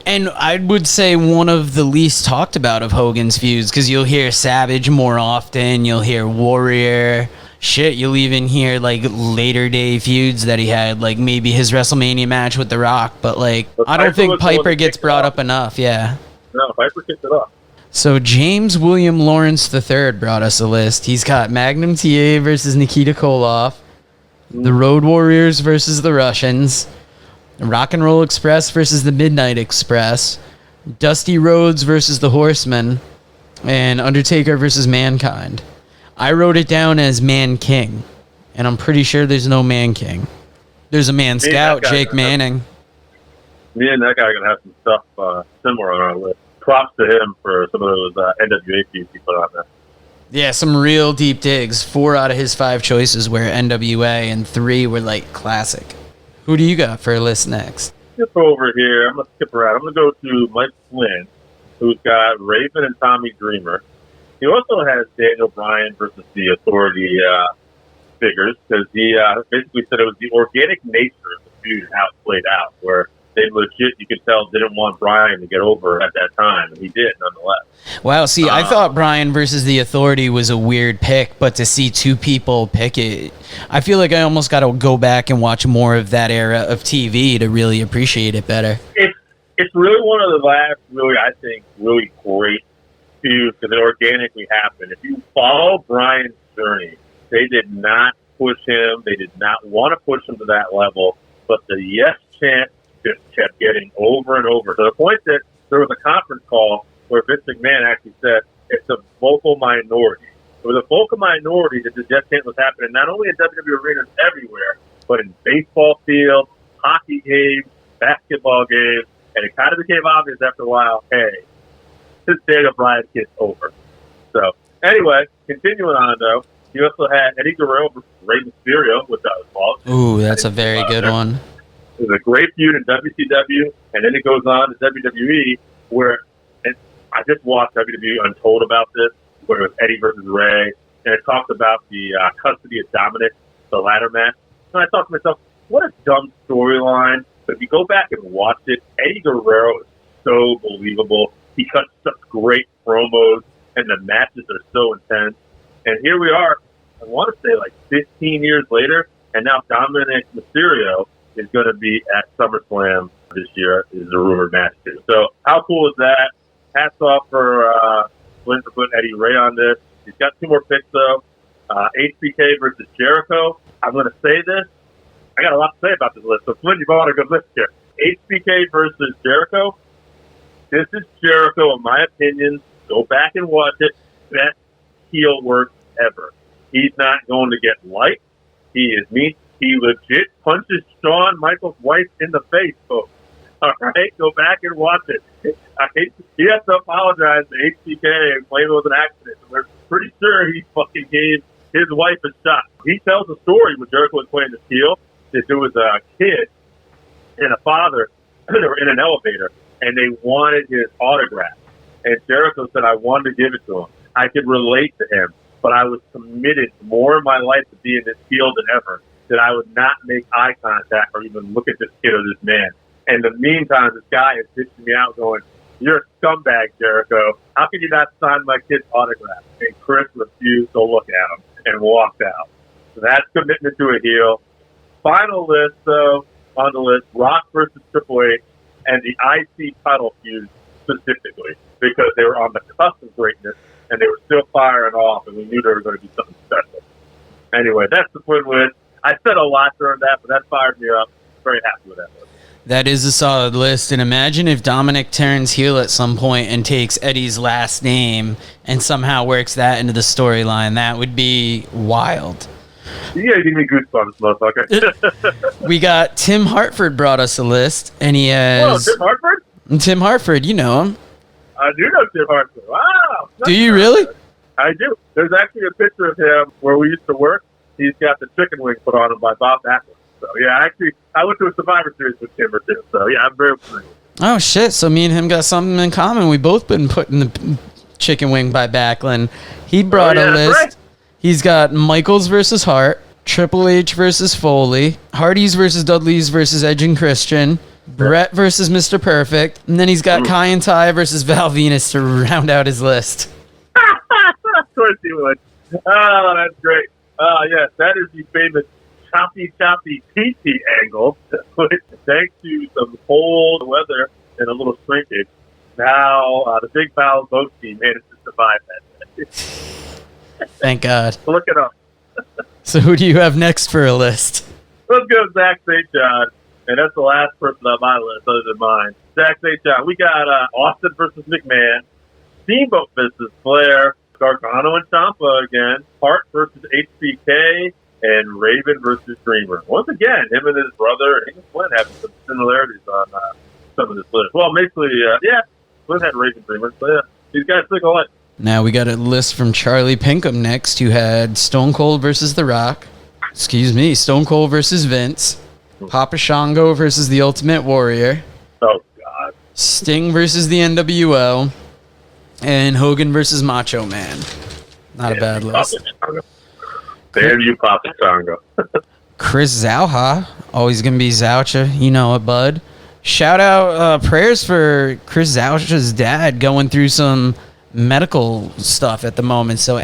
And I would say one of the least talked about of Hogan's feuds, because you'll hear Savage more often, you'll hear Warrior, shit, you'll even hear like later day feuds that he had, like maybe his WrestleMania match with The Rock, but like I don't think Piper gets brought up enough, yeah. No, Piper kicked it off. So James William Lawrence III brought us a list. He's got Magnum TA versus Nikita Koloff, the Road Warriors versus the Russians, Rock and Roll Express versus the Midnight Express, Dusty Rhodes versus the Horsemen, and Undertaker versus Mankind. I wrote it down as Man King, and I'm pretty sure there's no Man King. There's a Man Scout, Jake Manning. Me and that guy are going to have some stuff similar on our list. Props to him for some of those NWA feuds he put on there. Yeah, some real deep digs. 4 out of his 5 choices were NWA, and 3 were like classic. Who do you got for a list next? Skip over here. I'm going to skip around. I'm going to go to Mike Flynn, who's got Raven and Tommy Dreamer. He also has Daniel Bryan versus the Authority figures, because he basically said it was the organic nature of the feud and how it played out, where they legit, you could tell, didn't want Bryan to get over at that time, and he did nonetheless. Wow, see, I thought Bryan versus the Authority was a weird pick, but to see 2 people pick it, I feel like I almost got to go back and watch more of that era of TV to really appreciate it better. It's really one of the last, really great feuds, because it organically happened. If you follow Bryan's journey, they did not push him. They did not want to push him to that level, but the yes chant just kept getting over and over, to the point that there was a conference call where Vince McMahon actually said it's a vocal minority. It was a vocal minority that the yes chant was happening not only in WWE arenas everywhere, but in baseball fields, hockey games, basketball games, and it kind of became obvious after a while, hey, this Daniel Bryan gets over. So, anyway, continuing on, though, he also had Eddie Guerrero versus Rey Mysterio, which I was involved. Ooh, that's a very good one. It was a great feud in WCW, and then it goes on to WWE, where I just watched WWE Untold about this, where it was Eddie versus Rey, and it talked about the custody of Dominic, the ladder match. And I thought to myself, what a dumb storyline. But if you go back and watch it, Eddie Guerrero is so believable. He cuts such great promos, and the matches are so intense. And here we are, I want to say like 15 years later, and now Dominic Mysterio is going to be at SummerSlam this year, is a rumored match too. So how cool is that? Hats off for Flynn for putting Eddie Ray on this. He's got 2 more picks though. HBK versus Jericho. I'm going to say this. I got a lot to say about this list. So Flynn, you've got a good list here. HBK versus Jericho. This is Jericho, in my opinion. Go back and watch it. Best heel work ever. He's not going to get liked. He is mean. He legit punches Shawn Michaels' wife in the face, folks. All right? Go back and watch it. He has to apologize to HBK and claim it was an accident. We're pretty sure he fucking gave his wife a shot. He tells a story when Jericho was playing this heel that there was a kid and a father that were in an elevator, and they wanted his autograph. And Jericho said, I wanted to give it to him. I could relate to him, but I was committed more in my life to being this heel than ever, that I would not make eye contact or even look at this kid or this man. And in the meantime, this guy is bitching me out going, you're a scumbag, Jericho. How can you not sign my kid's autograph? And Chris refused to look at him and walked out. So that's commitment to a heel. Final list, though, on the list, Rock versus Triple H and the IC title feud specifically, because they were on the cusp of greatness and they were still firing off, and we knew they were going to do something special. Anyway, that's the Flynn list. I said a lot during that, but that fired me up. Very happy with that list. That is a solid list, and imagine if Dominic turns heel at some point and takes Eddie's last name and somehow works that into the storyline. That would be wild. You gotta give me goosebumps, motherfucker. We got Tim Hartford brought us a list, and he has... Whoa, Tim Hartford? Tim Hartford, you know him. I do know Tim Hartford. Wow. Do you really? I do. There's actually a picture of him where we used to work. He's got the chicken wing put on him by Bob Backlund. So, yeah, actually, I went to a Survivor Series with Tim or two. So, yeah, I'm very familiar. Oh, shit. So me and him got something in common. We both been put in the chicken wing by Backlund. He brought a list. Right. He's got Michaels versus Hart, Triple H versus Foley, Hardys versus Dudleys versus Edge and Christian, Brett versus Mr. Perfect, and then he's got Kai and Ty versus Val Venus to round out his list. Of course he would. Oh, that's great. Yes, that is the famous choppy PT angle, which thanks to some cold weather and a little shrinkage, now the Big Foul boat team managed to survive that. Thank God. Look it up. So who do you have next for a list? Let's go Zach St. John, and that's the last person on my list other than mine. Zach St. John. We got Austin versus McMahon, Steamboat versus Flair, Gargano and Ciampa again, Hart versus HBK, and Raven versus Dreamer. Once again, him and his brother and Flynn have some similarities on some of this list. Well, basically, Flynn had Raven Dreamers, but yeah, these guys took a lot. Now we got a list from Charlie Pinkham next, who had Stone Cold versus The Rock. Stone Cold versus Vince. Papa Shango versus The Ultimate Warrior. Oh, God. Sting versus the NWO. And Hogan versus Macho Man. Not a bad list. Damn you, Papa Shango. Chris Zauha, always going to be Zoucha. You know it, bud. Shout out, prayers for Chris Zoucha's dad going through some medical stuff at the moment. So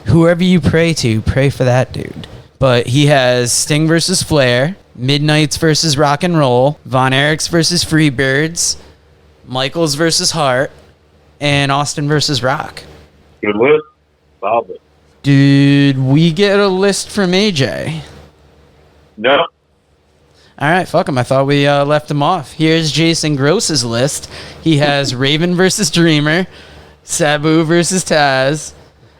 whoever you pray to, pray for that dude. But he has Sting versus Flair, Midnight's versus Rock and Roll, VonErich's versus Freebirds, Michaels versus Hart, and Austin versus Rock. Good list. Solid. Did we get a list from AJ? No. All right, fuck him. I thought we left him off. Here's Jason Gross's list. He has Raven versus Dreamer, Sabu versus Taz,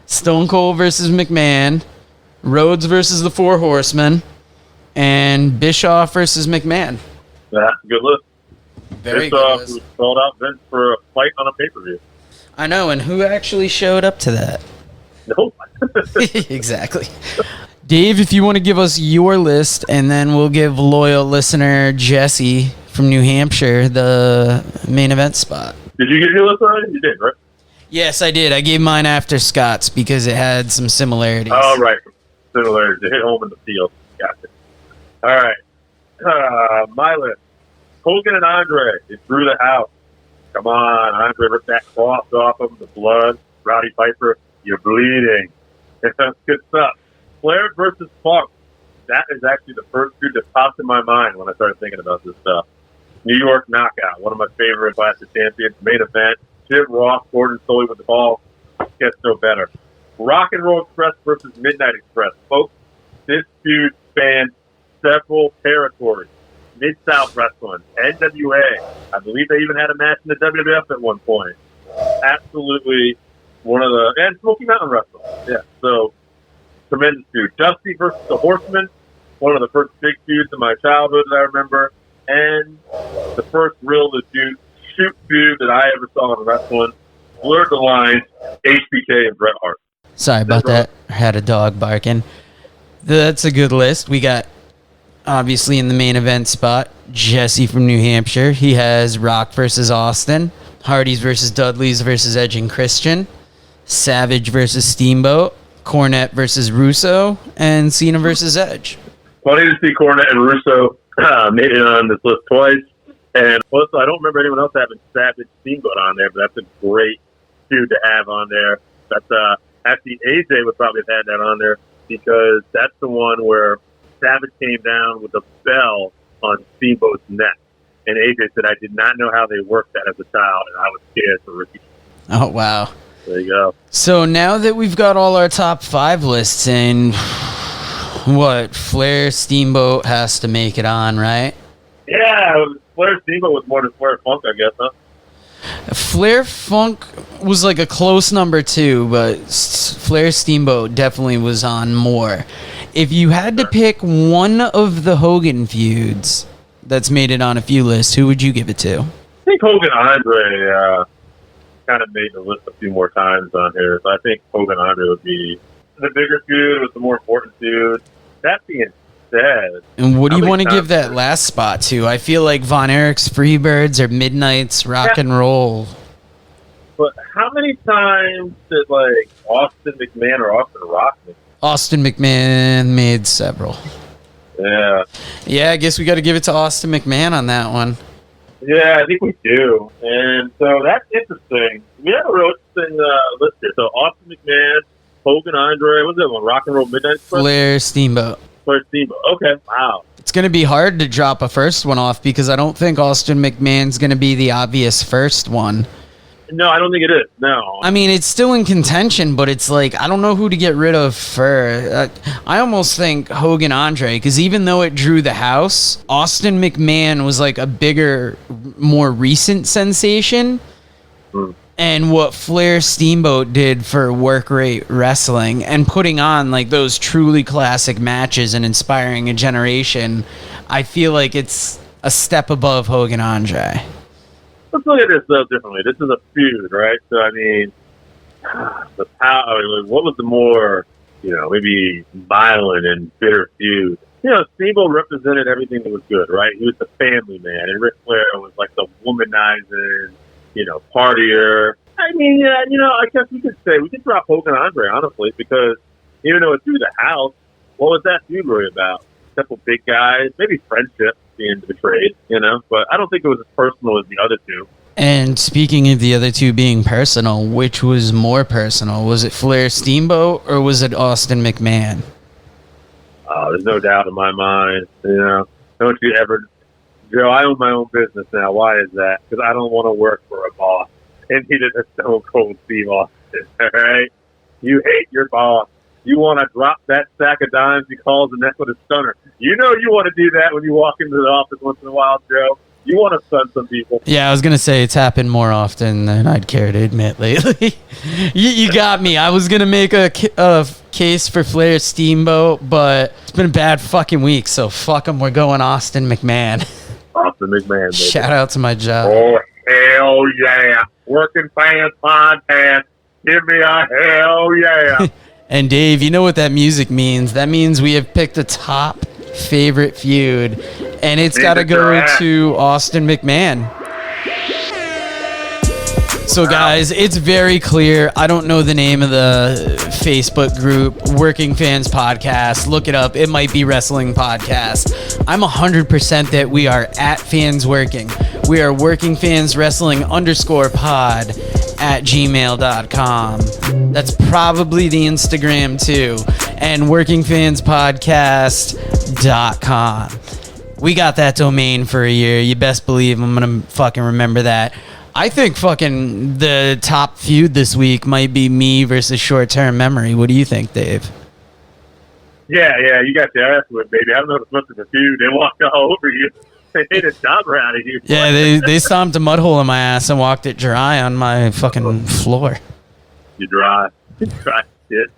Stone Cold versus McMahon, Rhodes versus the Four Horsemen, and Bischoff versus McMahon. That's a good list. Very Bischoff good list. sold out Vince for a fight on a pay-per-view. I know, and who actually showed up to that? Nope. Exactly. Dave, if you want to give us your list, and then we'll give loyal listener Jesse from New Hampshire the main event spot. Did you get your list already? You did, right? Yes, I did. I gave mine after Scott's because it had some similarities. Oh, right. Similar to hit home in the field. Gotcha. All right. My list. Hogan and Andre. It threw the house. Come on. Andre ripped that cloth off him. The blood. Roddy Piper, you're bleeding. That's good stuff. Flair versus Funk. That is actually the first dude that popped in my mind when I started thinking about this stuff. New York Knockout. One of my favorite Classic Champions. Main event. Jim Ross, Gordon Soley with the ball. Gets no better. Rock and Roll Express versus Midnight Express. Folks, this feud spans several territories. Mid-South Wrestling, NWA. I believe they even had a match in the WWF at one point. Absolutely one of the... And Smoky Mountain Wrestling. Yeah, so tremendous feud. Dusty versus the Horsemen. One of the first big feuds in my childhood that I remember. And the first real legit shoot feud that I ever saw in wrestling. Blurred the lines. HBK and Bret Hart. Sorry about that. I had a dog barking. That's a good list. We got, obviously, in the main event spot, Jesse from New Hampshire. He has Rock versus Austin, Hardys versus Dudleys versus Edge and Christian, Savage versus Steamboat, Cornette versus Russo, and Cena versus Edge. Funny to see Cornette and Russo made it on this list twice. And also, I don't remember anyone else having Savage Steamboat on there, but that's a great feud to have on there. That's actually AJ would probably have had that on there because that's the one where Savage came down with a bell on Steamboat's neck. And AJ said, I did not know how they worked that as a child, and I was scared for Ricky. Oh, wow. There you go. So now that we've got all our top 5 lists in, what, Flair Steamboat has to make it on, right? Yeah, Flair Steamboat was more than Flair Funk, I guess, huh? Flair Funk was like a close number 2, but Flair Steamboat definitely was on more. If you had to pick one of the Hogan feuds that's made it on a few lists, who would you give it to? I think Hogan Andre kind of made the list a few more times on here. So I think Hogan Andre would be the bigger feud, with the more important feud. That being said, and what do you want to give that last spot to? I feel like VonErich's Freebirds or Midnight's Rock and Roll. But how many times did like Austin McMahon or Austin Rock? Austin McMahon made several. Yeah. Yeah, I guess we got to give it to Austin McMahon on that one. Yeah, I think we do. And so that's interesting. We have a real interesting list here. So Austin McMahon, Hogan Andre, what's that one? Rock and Roll Midnight Express? Flair Steamboat. Flair Steamboat. Okay, wow. It's going to be hard to drop a first one off because I don't think Austin McMahon's going to be the obvious first one. No, I don't think it is. No. I mean, it's still in contention, but it's like, I don't know who to get rid of for. I almost think Hogan Andre, because even though it drew the house, Austin McMahon was like a bigger, more recent sensation. And what Flair Steamboat did for work rate wrestling and putting on like those truly classic matches and inspiring a generation, I feel like it's a step above Hogan Andre? Let's look at this though differently. This is a feud, right? So I mean, the power. I mean, what was the more, maybe violent and bitter feud? Steamboat represented everything that was good, right? He was the family man, and Ric Flair was like the womanizing, partier. I mean, I guess we could drop Hogan Andre, honestly, because even though it threw the house, what was that feud really about? A couple big guys, maybe friendship being betrayed, but I don't think it was as personal as the other two. And speaking of the other two being personal, which was more personal? Was it Flair Steamboat or was it Austin McMahon? There's no doubt in my mind. Don't you ever, Joe? I own my own business now. Why is that? Because I don't want to work for a boss. And he did a Stone Cold Steve Austin. All right, you hate your boss. You want to drop that sack of dimes he calls the neck with a stunner. You want to do that when you walk into the office once in a while, Joe. You want to stun some people. Yeah, I was going to say it's happened more often than I'd care to admit lately. you got me. I was going to make a case for Flair Steamboat, but it's been a bad fucking week, so fuck him. We're going Austin McMahon. Austin McMahon, baby. Shout out to my job. Oh, hell yeah. Working Fans Podcast. Give me a hell yeah. And Dave, you know what that music means. That means we have picked a top favorite feud, and it's got to go to Austin McMahon. So guys, it's very clear. I don't know the name of the Facebook group, Working Fans Podcast. Look it up. It might be Wrestling Podcast. I'm 100% that we are at Fans Working. We are Working Fans Wrestling _pod at gmail.com. That's probably the Instagram too. And workingfanspodcast.com. We got that domain for a year. You best believe I'm going to fucking remember that. I think fucking the top feud this week might be me versus Short-Term Memory. What do you think, Dave? Yeah, you got the ass with, baby. I don't know if it's much of a feud. They walked all over you. They hit a jobber out of you. Yeah, they stomped a mud hole in my ass and walked it dry on my fucking floor. You dry. Dry shit.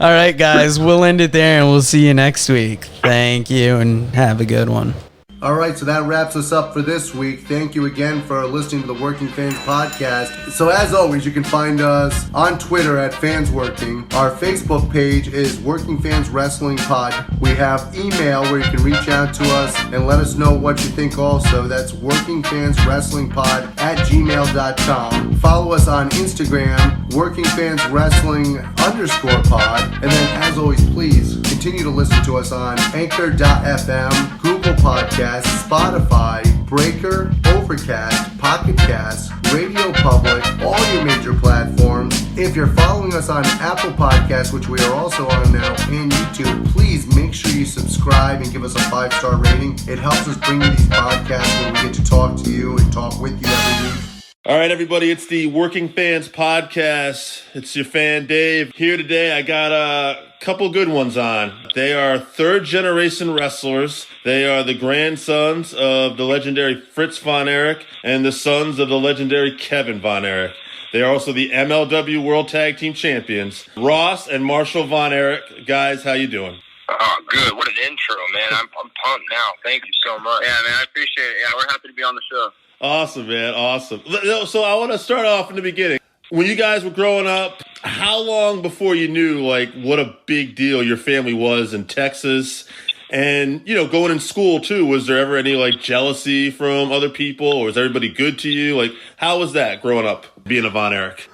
All right, guys. We'll end it there, and we'll see you next week. Thank you, and have a good one. All right, so that wraps us up for this week. Thank you again for listening to the Working Fans Podcast. So as always, you can find us on Twitter at FansWorking. Our Facebook page is Working Fans Wrestling Pod. We have email where you can reach out to us and let us know what you think also. That's workingfanswrestlingpod at gmail.com. Follow us on Instagram, Working Fans Wrestling _pod. And then as always, please continue to listen to us on Anchor.fm, Google Podcasts, Spotify, Breaker, Overcast, Pocket Cast, Radio Public, all your major platforms. If you're following us on Apple Podcasts, which we are also on now, and YouTube, please make sure you subscribe and give us a 5-star rating. It helps us bring you these podcasts where we get to talk to you and talk with you every week. All right, everybody, it's the Working Fans Podcast. It's your fan, Dave. Here today, I got a couple good ones on. They are third-generation wrestlers. They are the grandsons of the legendary Fritz VonErich and the sons of the legendary Kevin VonErich. They are also the MLW World Tag Team Champions, Ross and Marshall VonErich. Guys, how you doing? Oh, good. What an intro, man. I'm pumped now. Thank you so much. Yeah, man, I appreciate it. Yeah, we're happy to be on the show. Awesome, man. Awesome. So I want to start off in the beginning. When you guys were growing up, how long before you knew, what a big deal your family was in Texas? And, going in school, too, was there ever any, jealousy from other people? Or was everybody good to you? How was that growing up, being a VonErich?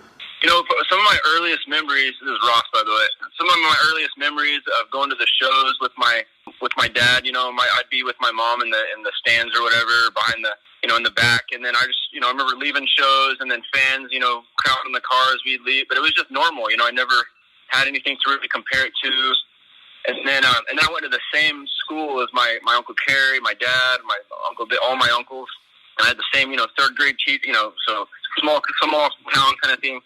Some of my earliest memories, this is Ross, by the way, some of my earliest memories of going to the shows with my dad, I'd be with my mom in the stands or whatever, behind the, in the back. And then I just, I remember leaving shows and then fans, crowding the cars, we'd leave. But it was just normal, I never had anything to really compare it to. And then I went to the same school as my Uncle Kerry, my dad, my uncle, all my uncles. And I had the same, third grade teacher, so small town kind of thing.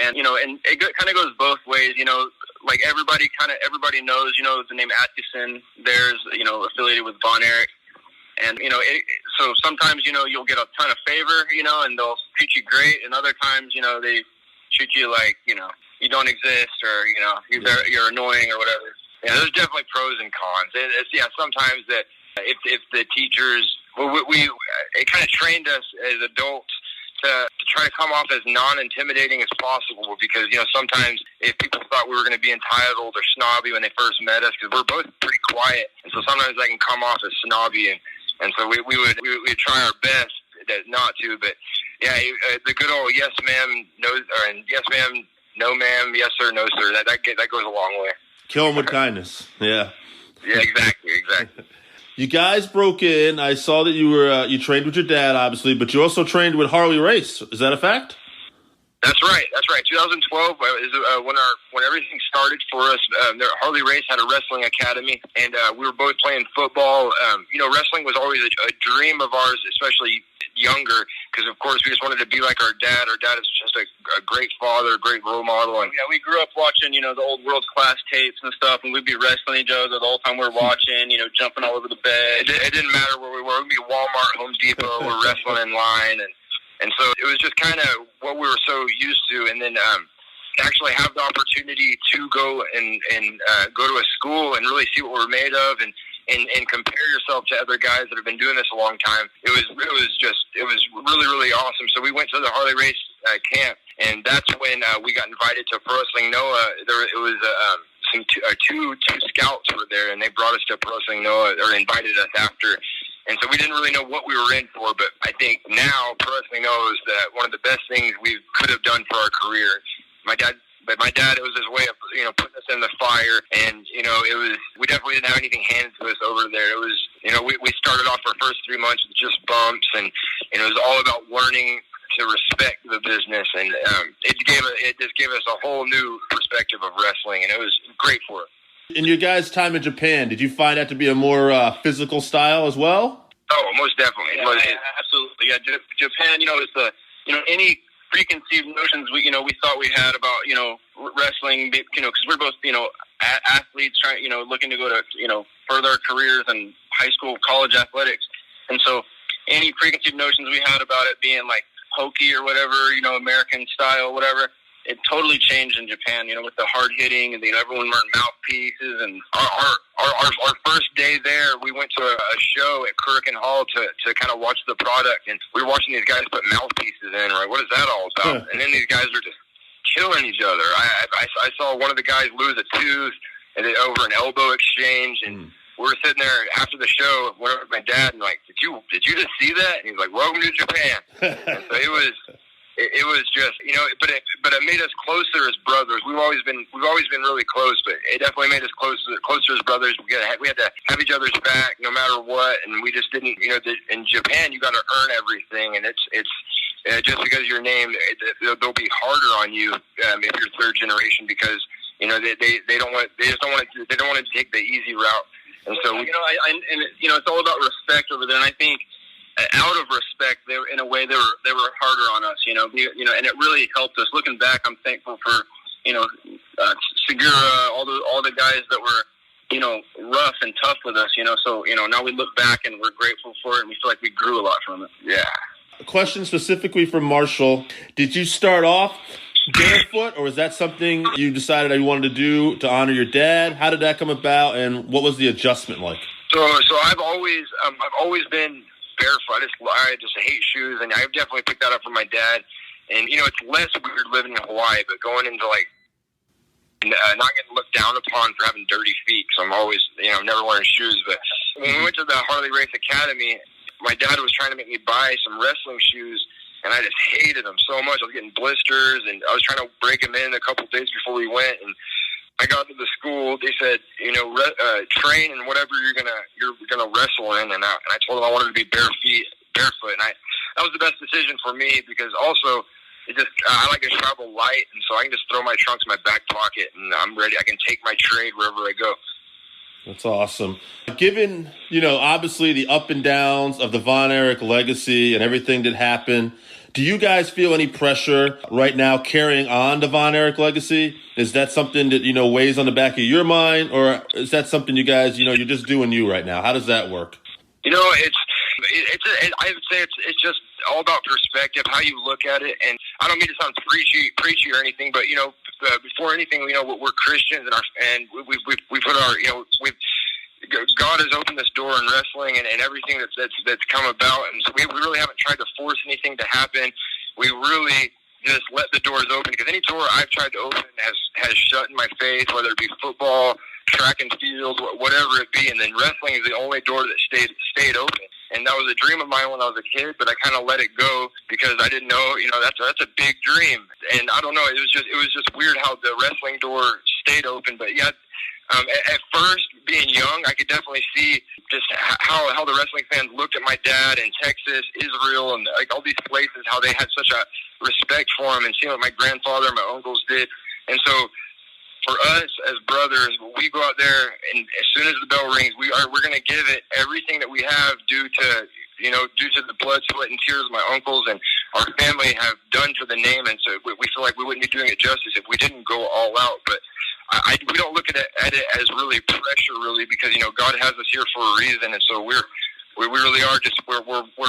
And, and it kind of goes both ways, everybody knows, the name Atchison, there's, affiliated with VonErich. And, so sometimes, you'll get a ton of favor, and they'll treat you great. And other times, they treat you like, you don't exist or, you're annoying or whatever. Yeah, there's definitely pros and cons. Sometimes that if the teachers, it kind of trained us as adults to try to come off as non-intimidating as possible, because, sometimes if people thought we were going to be entitled or snobby when they first met us, because we're both pretty quiet, and so sometimes I can come off as snobby, and so we would try our best not to, but yeah, the good old yes ma'am, no, and yes ma'am, no ma'am, yes sir, no sir, that goes a long way. Kill them with kindness. Yeah. Yeah, exactly. You guys broke in. I saw that you trained with your dad, obviously, but you also trained with Harley Race. Is that a fact? That's right. 2012 is when everything started for us. Harley Race had a wrestling academy, and we were both playing football. Wrestling was always a dream of ours, especially younger, because of course we just wanted to be like our dad. Our dad is just a great father, a great role model. And yeah, we grew up watching, the old world class tapes and stuff, and we'd be wrestling each other the whole time we were watching, jumping all over the bed. It didn't matter where we were. We'd be Walmart, Home Depot, we're wrestling in line, and so it was just kind of what we were so used to. And then to actually have the opportunity to go and go to a school and really see what we're made of, and compare yourself to other guys that have been doing this a long time. It was really, really awesome. So we went to the Harley Race camp, and that's when we got invited to Pro Wrestling Noah. It was two scouts were there, and they brought us to Pro Wrestling Noah, or invited us after. And so we didn't really know what we were in for, but I think now Pro Wrestling Noah is one of the best things we could have done for our career. My dad, it was his way of, putting us in the fire, and, we definitely didn't have anything handed to us over there. It was, we started off our first 3 months with just bumps, and it was all about learning to respect the business, and it just gave us a whole new perspective of wrestling, and it was great for us. In your guys' time in Japan, did you find that to be a more physical style as well? Oh, most definitely. Yeah, absolutely. Yeah, Japan, it's any preconceived notions we thought we had about wrestling, because we're both athletes trying looking to go to further our careers in high school, college athletics, and so any preconceived notions we had about it being like hokey or whatever, American style, whatever, it totally changed in Japan. With the hard hitting, and everyone wearing mouthpieces. And our first day there, we went to a show at Kurikan Hall to kind of watch the product, and we were watching these guys put mouthpieces in. Right, what is that all about? And then these guys are just killing each other. I saw one of the guys lose a tooth, and then over an elbow exchange, and we were sitting there after the show, went over to my dad and like, did you just see that? And he's like, welcome to Japan. And so it was just, but it made us closer as brothers. We've always been really close, but it definitely made us closer as brothers. We had to have each other's back no matter what, and we just didn't. In Japan, you got to earn everything, and it's just because you're named, they'll be harder on you if you're third generation, because they don't want to take the easy route, and so it's all about respect over there, and I think, out of respect, they were harder on us, and it really helped us. Looking back, I'm thankful for, Segura, all the guys that were, rough and tough with us, so, now we look back and we're grateful for it, and we feel like we grew a lot from it. Yeah. A question specifically from Marshall. Did you start off barefoot, or was that something you decided you wanted to do to honor your dad? How did that come about, and what was the adjustment like? So I've always been barefoot. I just hate shoes, and I've definitely picked that up from my dad. And it's less weird living in Hawaii, but going into not getting looked down upon for having dirty feet, because I'm always never wearing shoes. But when we went to the Harley Race Academy, my dad was trying to make me buy some wrestling shoes, and I just hated them so much. I was getting blisters, and I was trying to break them in a couple of days before we went. And I got to the school. They said, train in whatever you're gonna wrestle in, and I told them I wanted to be barefoot, and that was the best decision for me, because also I like to travel light, and so I can just throw my trunks in my back pocket, and I'm ready. I can take my trade wherever I go. That's awesome. Given, obviously the up and downs of the VonErich legacy and everything that happened, do you guys feel any pressure right now carrying on the VonErich legacy? Is that something that, weighs on the back of your mind, or is that something you guys, you're just doing you right now? How does that work? I would say it's just all about perspective, how you look at it. And I don't mean to sound preachy or anything, but before anything, we're Christians, and we put our God has opened this door in wrestling and everything that's come about, and so we really haven't tried to force anything to happen. We really just let the doors open, because any door I've tried to open has shut in my face, whether it be football, track and field, whatever it be. And then wrestling is the only door that stayed open. And that was a dream of mine when I was a kid, but I kind of let it go because I didn't know, that's a big dream. And I don't know, it was just weird how the wrestling door stayed open. But yeah, at first, being young, I could definitely see just how the wrestling fans looked at my dad in Texas, Israel, and like all these places, how they had such a respect for him, and seeing what my grandfather and my uncles did. And so for us as brothers, we go out there, and as soon as the bell rings, we're going to give it everything that we have due to the blood, sweat, and tears my uncles and our family have done for the name. And so we feel like we wouldn't be doing it justice if we didn't go all out. But we don't look at it as really pressure, really, because God has us here for a reason, and so we really are just we're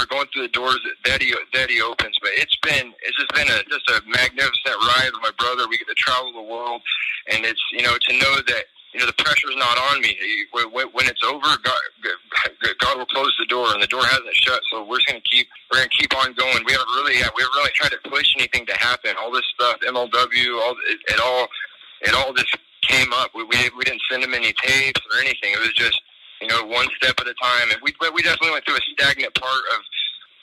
going through the doors that he opens. But it's just been a magnificent ride with my brother. We get to travel the world, and it's to know that the pressure's not on me. When it's over, God will close the door, and the door hasn't shut. So we're just gonna keep on going. We haven't really tried to push anything to happen. All this stuff, MLW, it all just came up. We didn't send them any tapes or anything. It was just one step at a time. And we definitely went through a stagnant part of.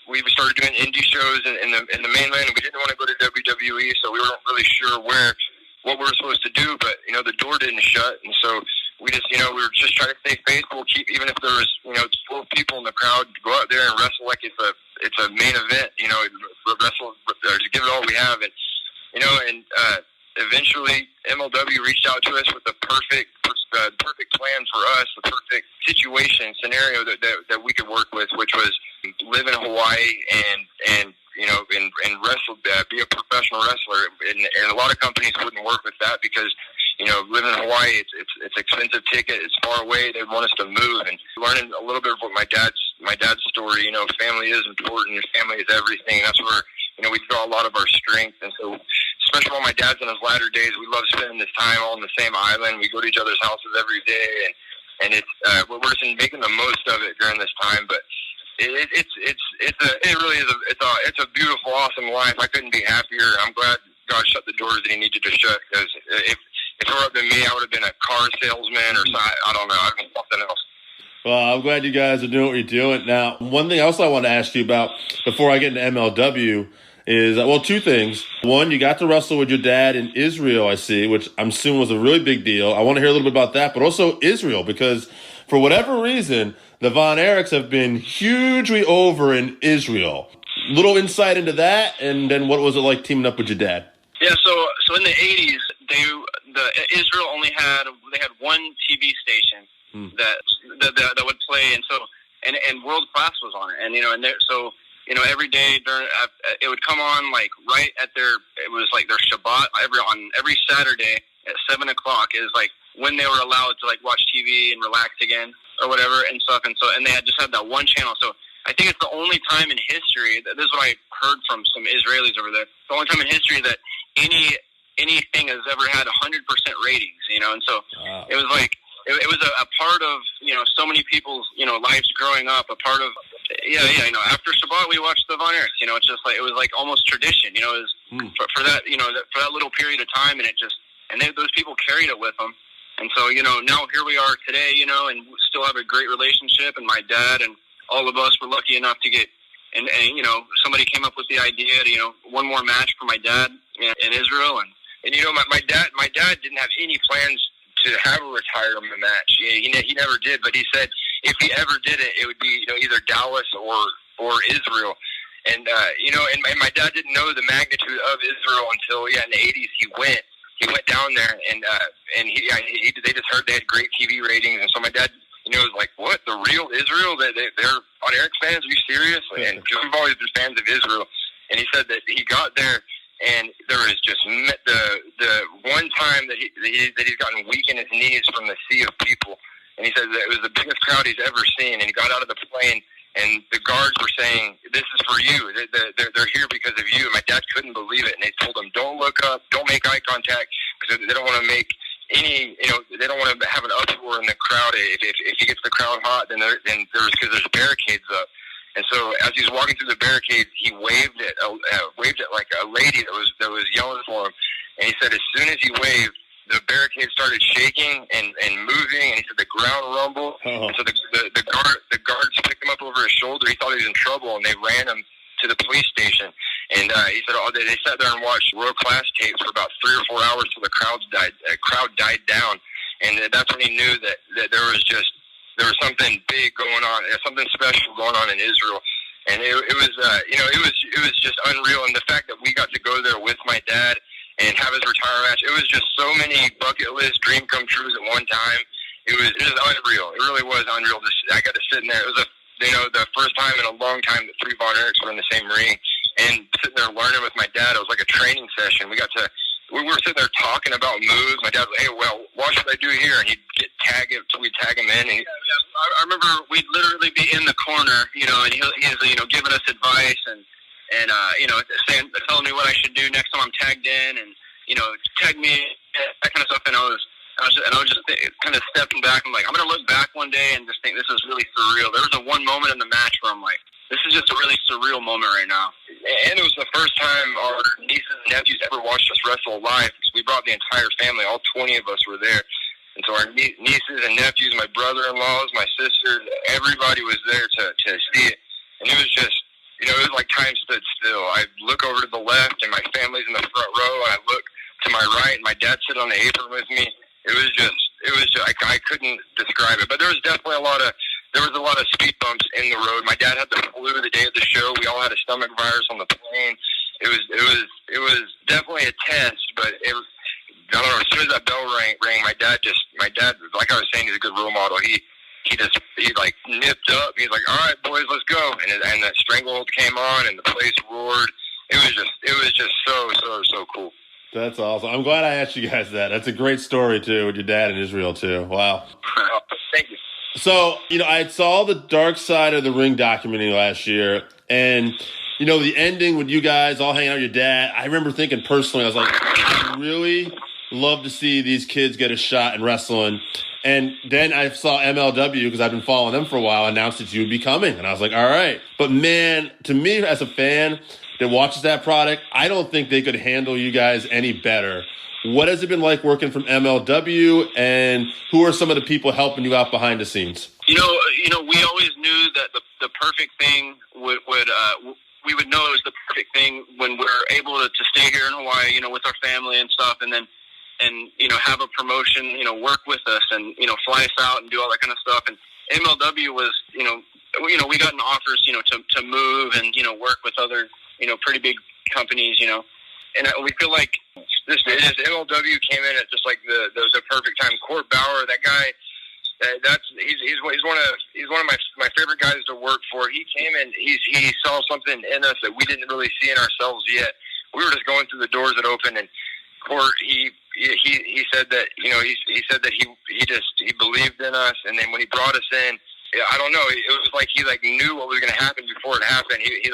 We started doing indie shows in the mainland, and we didn't want to go to WWE, so we weren't really sure what we were supposed to do. But the door didn't shut, and so we just we were just trying to stay faithful. Even if there was 12 people in the crowd, go out there and wrestle like it's a main event. Wrestle, just give it all we have, and eventually MLW reached out to us with the perfect plan for us, the perfect scenario that we could work with, which was live in Hawaii and wrestle, be a professional wrestler. And a lot of companies wouldn't work with that because live in Hawaii, it's expensive ticket, it's far away. They want us to move. And learning a little bit about my dad's story. Family is important. Family is everything. That's where we draw a lot of our strength. And so, especially when my dad's in his latter days, we love spending this time all on the same island. We go to each other's houses every day, and it's we're just making the most of it during this time. But it's a beautiful, awesome life. I couldn't be happier. I'm glad God shut the doors that He needed to shut, because if it were up to me, I would have been a car salesman or something. I don't know. I'd been something else. Well, I'm glad you guys are doing what you're doing. Now, one thing else I want to ask you about before I get into MLW is, two things. One, you got to wrestle with your dad in Israel, I see, which I'm assuming was a really big deal. I want to hear a little bit about that, but also Israel, because for whatever reason, the VonErichs have been hugely over in Israel. Little insight into that, and then what was it like teaming up with your dad? Yeah, so in the 80s, Israel had one TV station that would play, and World Class was on it, every day it would come on like right at it was like their Shabbat every Saturday at 7:00 is like when they were allowed to like watch TV and relax again or whatever and stuff, and they had that one channel. So I think it's the only time in history, this is what I heard from some Israelis over there, the only time in history that anything has ever had 100% ratings, and so wow. It was like it was a part of so many people's lives growing up, a part of after Shabbat we watched the VonErich, it's just like it was like almost tradition, it was for that for that little period of time, and those people carried it with them, and so now here we are today, and we still have a great relationship, and my dad and all of us were lucky enough to get and somebody came up with the idea to one more match for my dad in Israel, and my dad didn't have any plans to have a retirement match. He never did, but he said if he ever did it, it would be either Dallas or Israel. And and my dad didn't know the magnitude of Israel until in the 80s he went down there, and they just heard they had great TV ratings, and so my dad was like, what, the real Israel? They're VonErich fans? Are you serious? And we've always been fans of Israel. And he said that he got there, and there was just the one time that he's gotten weak in his knees from the sea of people. And he said that it was the biggest crowd he's ever seen. And he got out of the plane, and the guards were saying, "This is for you. They're here because of you." And my dad couldn't believe it. And they told him, "Don't look up, don't make eye contact, because they don't want to make any, they don't want to have an uproar in the crowd. If he gets the crowd hot, then there's barricades up. And so as he's walking through the barricades, he waved at like a lady that was yelling for him. And he said as soon as he waved, the barricade started shaking and moving, and he said the ground rumbled. Oh. And so the guards picked him up over his shoulder. He thought he was in trouble, and they ran him to the police station. And he said they sat there and watched world class tapes for about 3 or 4 hours till the crowd died down. And that's when he knew that there was something big going on, something special going on in Israel. And it was just unreal. And the fact that we got to go there with my dad and have his retirement match, it was just so many bucket list dream come trues at one time. It was unreal. It really was unreal. I got to sit in there. It was the first time in a long time that 3 VonErichs were in the same ring, and sitting there learning with my dad. It was like a training session. We were sitting there talking about moves. My dad was like, hey, well, what should I do here? And he'd get tagged, so we'd tag him in. I remember we'd literally be in the corner, and he's giving us advice and telling me what I should do next time I'm tagged in, and tag me, that kind of stuff. And I was just kind of stepping back. I'm like, I'm gonna look back one day and just think this is really surreal. There was one moment in the match where I'm like, this is just a really surreal moment right now. And it was the first time our nieces and nephews ever watched us wrestle live, because we brought the entire family. All 20 of us were there. And so our nieces and nephews, my brother-in-laws, my sisters, everybody was there to see it. And it was just, it was like time stood still. I look over to the left, and my family's in the front row, and I look to my right, and my dad sitting on the apron with me. It was just I couldn't describe it. But there was definitely a lot of speed bumps in the road. My dad had the flu the day of the show. We all had a stomach virus on the plane. It was definitely a test, but I don't know, as soon as that bell rang, my dad, like I was saying, he's a good role model. He like nipped up. He's like, all right, boys, let's go. And that stranglehold came on, and the place roared. It was just so cool. That's awesome. I'm glad I asked you guys that. That's a great story, too, with your dad in Israel, too. Wow. Thank you. So, I saw the Dark Side of the Ring documentary last year, and, the ending with you guys all hanging out with your dad, I remember thinking personally, I was like, I really love to see these kids get a shot in wrestling. And then I saw MLW, because I've been following them for a while, announced that you would be coming. And I was like, all right. But, man, to me as a fan that watches that product, I don't think they could handle you guys any better. What has it been like working from MLW, and who are some of the people helping you out behind the scenes? We always knew that the perfect thing we would know it was the perfect thing when we're able to stay here in Hawaii, with our family and stuff, and have a promotion, work with us and, fly us out and do all that kind of stuff. And MLW was, we got offers, to move and, work with other, pretty big companies, and we feel like this MLW came in at just like the perfect time. Court Bauer, that guy, he's one of my favorite guys to work for. He came in, he saw something in us that we didn't really see in ourselves yet. We were just going through the doors that opened, and Court, he said that, he said that he believed in us, and then when he brought us in, I don't know, it was like he knew what was going to happen before it happened. He'd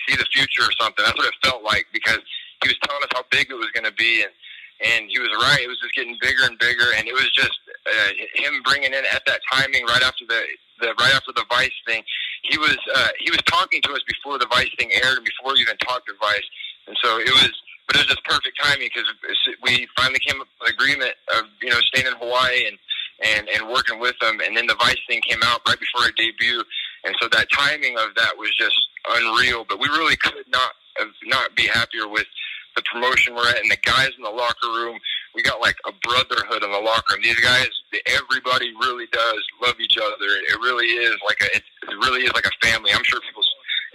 see the future or something. That's what it felt like, because he was telling us how big it was going to be, and he was right. It was just getting bigger and bigger, and it was just him bringing in at that timing right after the Vice thing. He was talking to us before the Vice thing aired and before we even talked to Vice, and so it was just perfect timing, because we finally came up with an agreement of staying in Hawaii and working with them, and then the Vice thing came out right before our debut, and so that timing of that was just unreal. But we really could not be happier with the promotion we're at, and the guys in the locker room. We got like a brotherhood in the locker room. These guys, everybody really does love each other. It really is like a family. I'm sure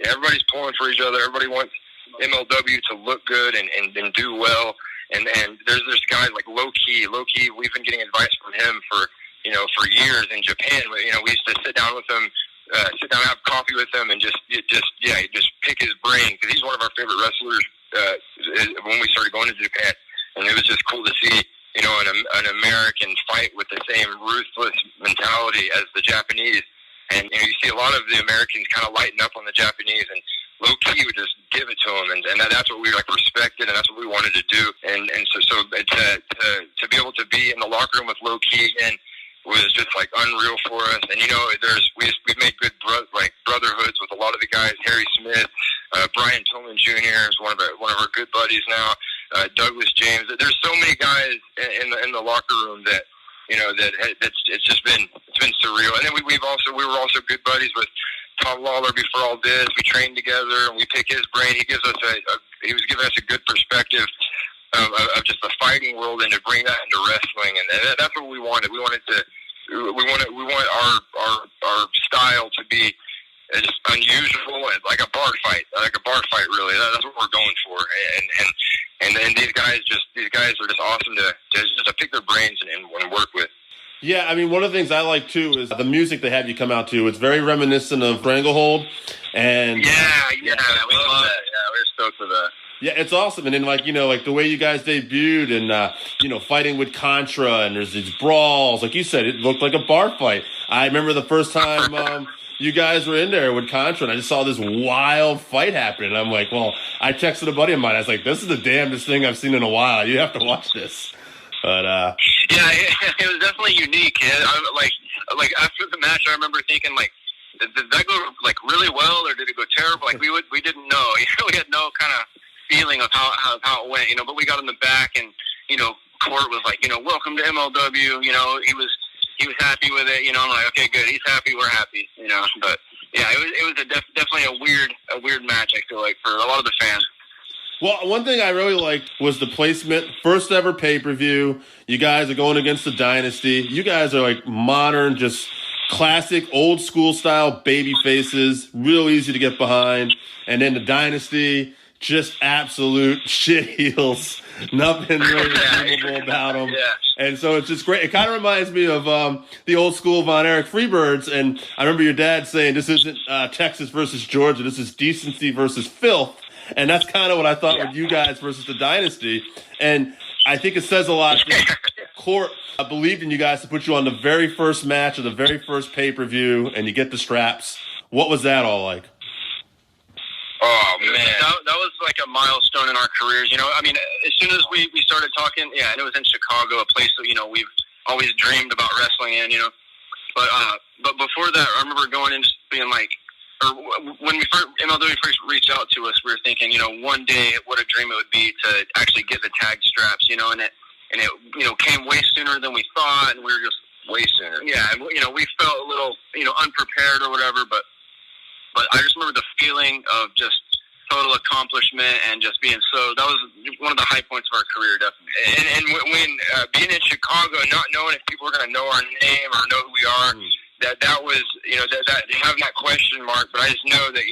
everybody's pulling for each other. Everybody wants MLW to look good and do well. And there's guys like low key. We've been getting advice from him for years in Japan. We used to sit down with him, have coffee with him, and just pick his brain, because he's one of our favorite wrestlers when we started going to Japan. And it was just cool to see an American fight with the same ruthless mentality as the Japanese. And you see a lot of the Americans kind of lighten up on the Japanese, and low key would just give it to them, and that's what we respected, and that's what we wanted to do. And so to be able to be be in the locker room with Low Key again was just like unreal for us. And we've made good brotherhoods with a lot of the guys. Harry Smith, Brian Tillman Jr. is one of our good buddies now. Douglas James. There's so many guys in the locker room that it's been surreal. And then we were also good buddies with Tom Lawler before all this. We trained together and we pick his brain. He was giving us a good perspective of just the fighting world and to bring that into wrestling. And that's what we wanted. We want our style to be just unusual and like a bar fight really. That's what we're going for. And these guys are just awesome to pick their brains and work with. Yeah, I mean, one of the things I like, too, is the music they have you come out to. It's very reminiscent of Stranglehold. And yeah, we love that. Yeah, we're stoked for that. Yeah, it's awesome. And then, the way you guys debuted and, fighting with Contra and there's these brawls. Like you said, it looked like a bar fight. I remember the first time you guys were in there with Contra and I just saw this wild fight happen. And I'm like, well, I texted a buddy of mine. I was like, this is the damnedest thing I've seen in a while. You have to watch this. But yeah, it was definitely unique. Like after the match, I remember thinking did that go really well or did it go terrible? We didn't know. We had no kind of feeling of how it went. But we got in the back and Court was like, welcome to MLW. He was happy with it. I'm like, okay, good. He's happy. We're happy. But yeah, it was definitely a weird match. I feel like for a lot of the fans. Well, one thing I really liked was the placement. First ever pay-per-view. You guys are going against the Dynasty. You guys are like modern, just classic, old school style baby faces. Real easy to get behind. And then the Dynasty, just absolute shit heels. Nothing really believable about them. Yeah. And so it's just great. It kind of reminds me of the old school VonErich Freebirds. And I remember your dad saying, this isn't Texas versus Georgia. This is decency versus filth. And that's kind of what I thought with you guys versus the Dynasty. And I think it says a lot. Court believed in you guys to put you on the very first match of the very first pay-per-view, and you get the straps. What was that all like? Oh, man. That was like a milestone in our careers. As soon as we started talking, and it was in Chicago, a place that, we've always dreamed about wrestling in, But before that, I remember going and just being like, or when MLW first reached out to us, we were thinking, one day what a dream it would be to actually get the tag straps, and it came way sooner than we thought, and we were just way sooner. Yeah, and we felt a little, unprepared or whatever, but I just remember the feeling of just total accomplishment and just being that was one of the high points of our career, definitely. And when being in Chicago, not knowing if people were going to know our name or know who we are. That was, that having that question mark, but I just know that,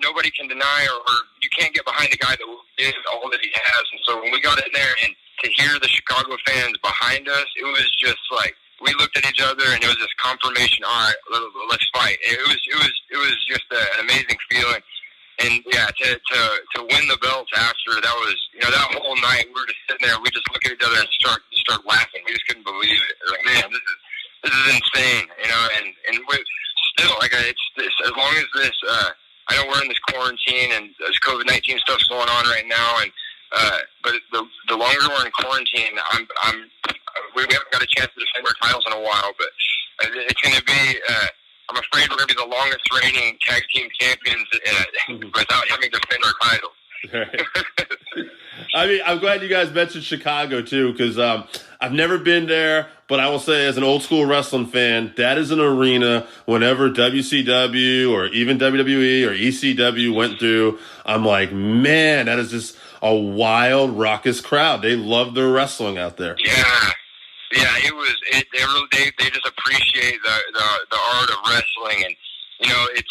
nobody can deny or you can't get behind a guy that did all that he has. And so when we got in there and to hear the Chicago fans behind us, it was just like, we looked at each other and it was this confirmation, all right, let's fight. It was just an amazing feeling. And yeah, to win the belts after, that was, that whole night, we were just sitting there, we just look at each other and start laughing. We just couldn't believe it. Like, man, this is insane, and we're still it's as long as this. I know we're in this quarantine and this COVID-19 stuff's going on right now, and but the longer we're in quarantine, we haven't got a chance to defend our titles in a while, but it's going to be. I'm afraid we're going to be the longest reigning tag team champions without having to defend our titles. Right. I mean, I'm glad you guys mentioned Chicago, too, because I've never been there, but I will say as an old school wrestling fan, that is an arena whenever WCW or even WWE or ECW went through, I'm like, man, that is just a wild, raucous crowd. They love their wrestling out there. Yeah. Yeah, they just appreciate the art of wrestling, and it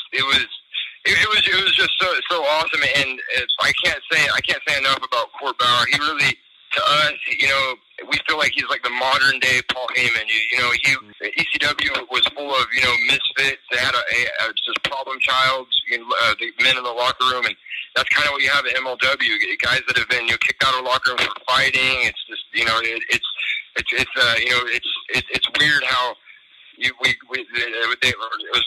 was just so awesome, and I can't say enough about Court Bauer. He really, to us, we feel like he's like the modern day Paul Heyman. ECW was full of misfits. They had a just problem child, the men in the locker room, and that's kind of what you have at MLW. Guys that have been kicked out of the locker room for fighting. It's just it's weird how it was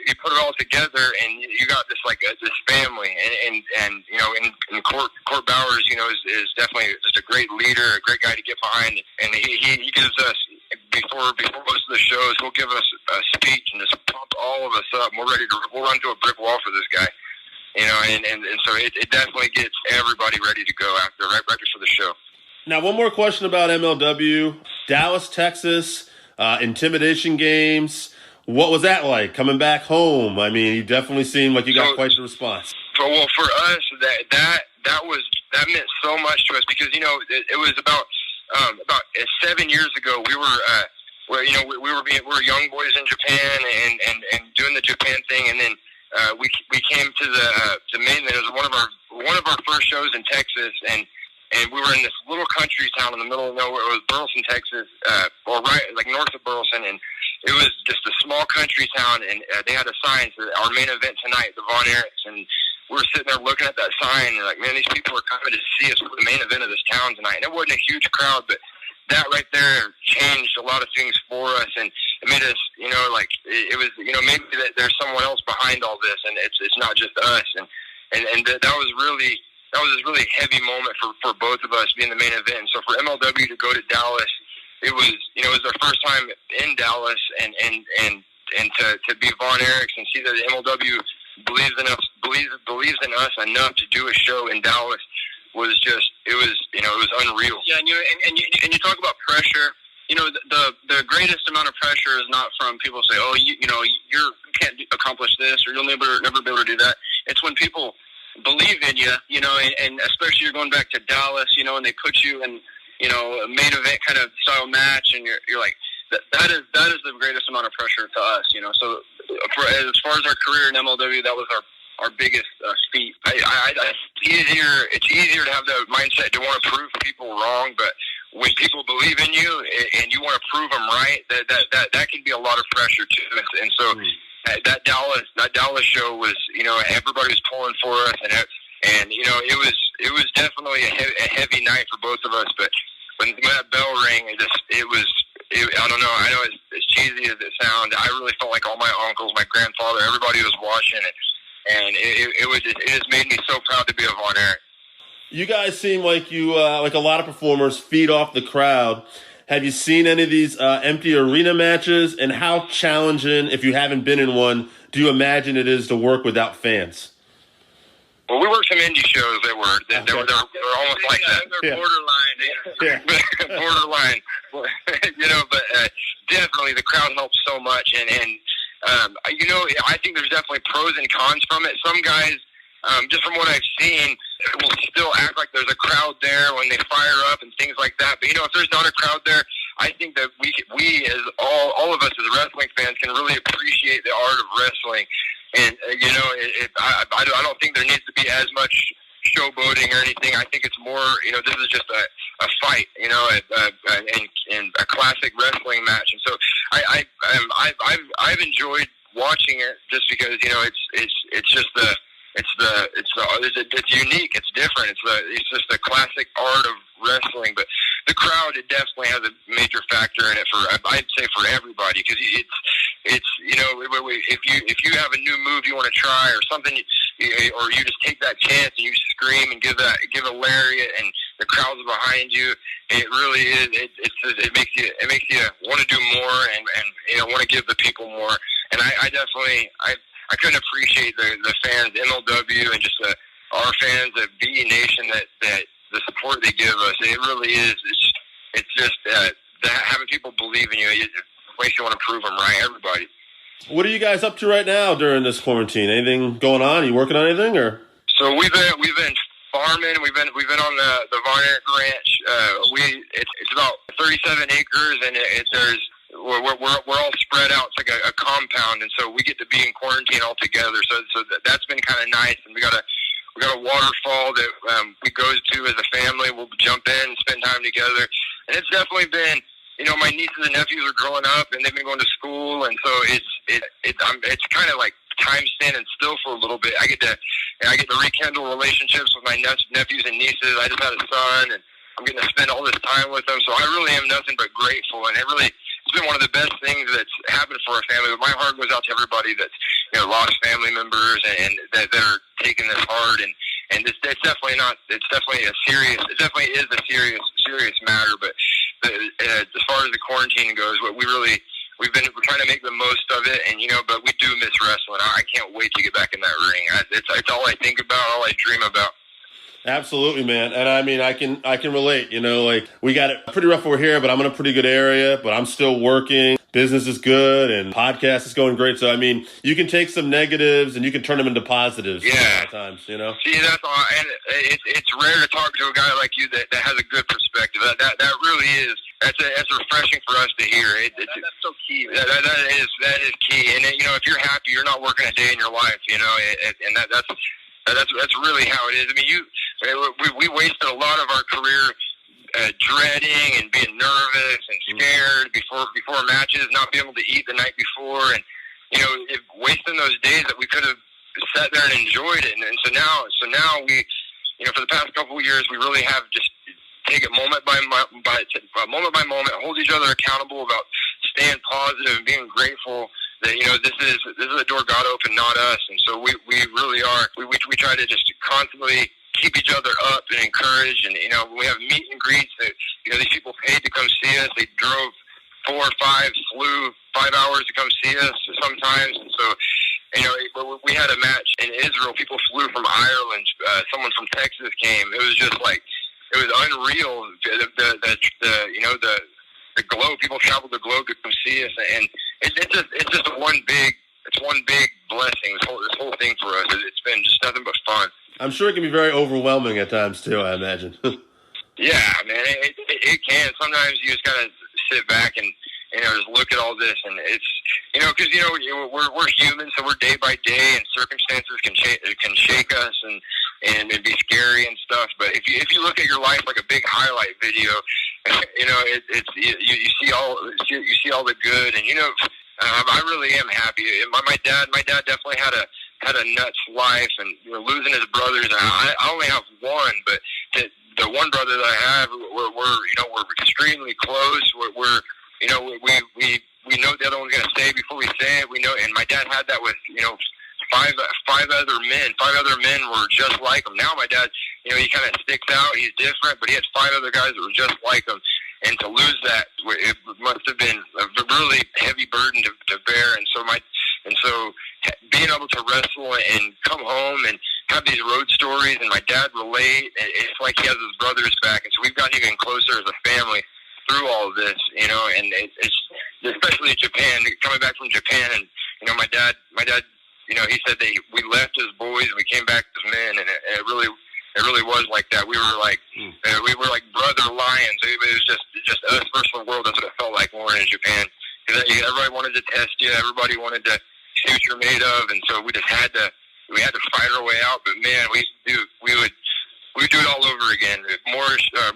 you put it all together, and you got this this family, and you know, and Court Bowers, you know, is definitely just a great leader, a great guy to get behind, and he gives us before most of the shows, he'll give us a speech and just pump all of us up. And we'll run to a brick wall for this guy, you know, and so it definitely gets everybody ready to go right before the show. Now, one more question about MLW. Dallas, Texas, intimidation games. What was that like coming back home? I mean, you definitely seemed like you got quite the response. Well, for us, that meant so much to us because, you know, it was about 7 years ago. We were, we were young boys in Japan and doing the Japan thing, and then we came to the mainland. It was one of our first shows in Texas, and we were in this little country town in the middle of nowhere. It was Burleson, Texas, or right like north of Burleson, and it was just a small country town. And they had a sign that our main event tonight, the VonErichs, and we were sitting there looking at that sign, and like, man, these people are coming to see us for the main event of this town tonight. And it wasn't a huge crowd, but that right there changed a lot of things for us, and it made us, you know, like it was, you know, maybe that there's someone else behind all this, and it's not just us, and that was really. That was a really heavy moment for both of us being the main event. And so for MLW to go to Dallas, it was, you know, it was our first time in Dallas, and to be VonErich and see that MLW believes in us enough to do a show in Dallas was just, it was unreal. Yeah, and you talk about pressure. You know, the greatest amount of pressure is not from people say, oh, you can't accomplish this, or you'll never be able to do that. It's when people believe in you, you know, and especially you're going back to Dallas, you know, and they put you in, you know, a main event kind of style match, and you're like, that is the greatest amount of pressure to us, you know. So as far as our career in MLW, that was our biggest feat. It's easier to have that mindset to want to prove people wrong, but when people believe in you and you want to prove them right, that can be a lot of pressure too. And so that Dallas show was, you know, everybody was pulling for us, and you know, it was definitely a heavy night for both of us. But when that bell rang, I don't know. I know as cheesy as it sounds, I really felt like all my uncles, my grandfather, everybody was watching it, and it just made me so proud to be a VonErich. You guys seem like you, like a lot of performers, feed off the crowd. Have you seen any of these empty arena matches? And how challenging, if you haven't been in one, do you imagine it is to work without fans? Well, we worked some indie shows that were almost like that. They're borderline. Yeah. Borderline. You know, but definitely the crowd helps so much. And you know, I think there's definitely pros and cons from it. Some guys, just from what I've seen, will still act like there's a crowd there when they fire up and things like that. But, you know, if there's not a crowd there, I think that we as all of us as wrestling fans can really appreciate the art of wrestling. And, you know, I don't think there needs to be as much showboating or anything. I think it's more, you know, this is just a fight, you know, and a classic wrestling match. And so I've enjoyed watching it just because, you know, it's just it's unique, it's different. It's just the classic art of wrestling. But the crowd, it definitely has a major factor in it I'd say for everybody, because it's you know, if you have a new move you want to try or something, or you just take that chance and you scream and give a lariat and the crowd's behind you, it really is. It makes you want to do more and you know, want to give the people more. And I definitely I couldn't appreciate the fans, MLW, and just our fans at VE Nation that the support they give us. It really is. It's just having people believe in you. It makes you want to prove them right. Everybody. What are you guys up to right now during this quarantine? Anything going on? Are you working on anything, or? So we've been farming. We've been on the VonErich Ranch. It's about 37 acres, and we're all spread out. It's like a compound, and so we get to be in quarantine all together. So that's been kind of nice, and we got a waterfall that we go to as a family. We'll jump in and spend time together, and it's definitely been, you know, my nieces and nephews are growing up, and they've been going to school, and so it's kind of like time standing still for a little bit. I get to rekindle relationships with my nephews and nieces. I just had a son, and I'm getting to spend all this time with them. So I really am nothing but grateful, and it it's been one of the best things that's happened for our family. But my heart goes out to everybody that's lost family members and that are taking this hard. And it's definitely not. It's definitely it definitely is a serious matter. But as far as the quarantine goes, we're trying to make the most of it, and but we do miss wrestling. I can't wait to get back in that ring. It's all I think about, all I dream about. Absolutely, man. And I mean, I can relate, like we got it pretty rough over here, but I'm in a pretty good area, but I'm still working. Business is good and podcast is going great. So, I mean, you can take some negatives and you can turn them into positives. Yeah. Sometimes, See, that's all. And it's rare to talk to a guy like you that has a good perspective. That really is. That's refreshing for us to hear. That's so key. That is key. And if you're happy, you're not working a day in your life. And that's really how it is. I mean, we wasted a lot of our career dreading and being nervous and scared before matches, not being able to eat the night before, and wasting those days that we could have sat there and enjoyed it. And so now we, for the past couple of years, we really have just take it moment by moment, hold each other accountable about staying positive and being grateful that this is a door God opened, not us. And so we really are. We try to just constantly keep each other up and encourage. And we have meet and greets that these people paid to come see us. They drove 4 or 5, flew 5 hours to come see us sometimes. And so we had a match in Israel. People flew from Ireland. Someone from Texas came. It was just like it was unreal. The globe. People traveled the globe to come see us, and it's just one big blessing. This whole thing for us. It's been just nothing but fun. I'm sure it can be very overwhelming at times too, I imagine. Yeah, man, it can. Sometimes you just gotta sit back and just look at all this, and it's because we're human, so we're day by day, and circumstances can shake us and be scary and stuff. But if you look at your life like a big highlight video, you see all the good, and I really am happy. My dad definitely had a nuts life, and losing his brothers. And I only have one, but the one brother that I have, we're extremely close. We know the other one's gonna say before we say it. We know, and my dad had that with five other men. 5 other men were just like him. Now my dad, he kind of sticks out. He's different, but he had 5 other guys that were just like him. And to lose that, it must have been a really heavy burden to bear. And so being able to wrestle and come home and have these road stories, and my dad relate, it's like he has his brothers back. And so we've gotten even closer as a family through all of this, and it's especially Japan, coming back from Japan. And my dad, he said that we left as boys and we came back as men, and it really was like that. We were like brother lions. It was just us versus the world. That's what it felt like when we were in Japan. Because everybody wanted to test you. Everybody wanted to see what you're made of, and so we just had to fight our way out. But man, we would do it all over again.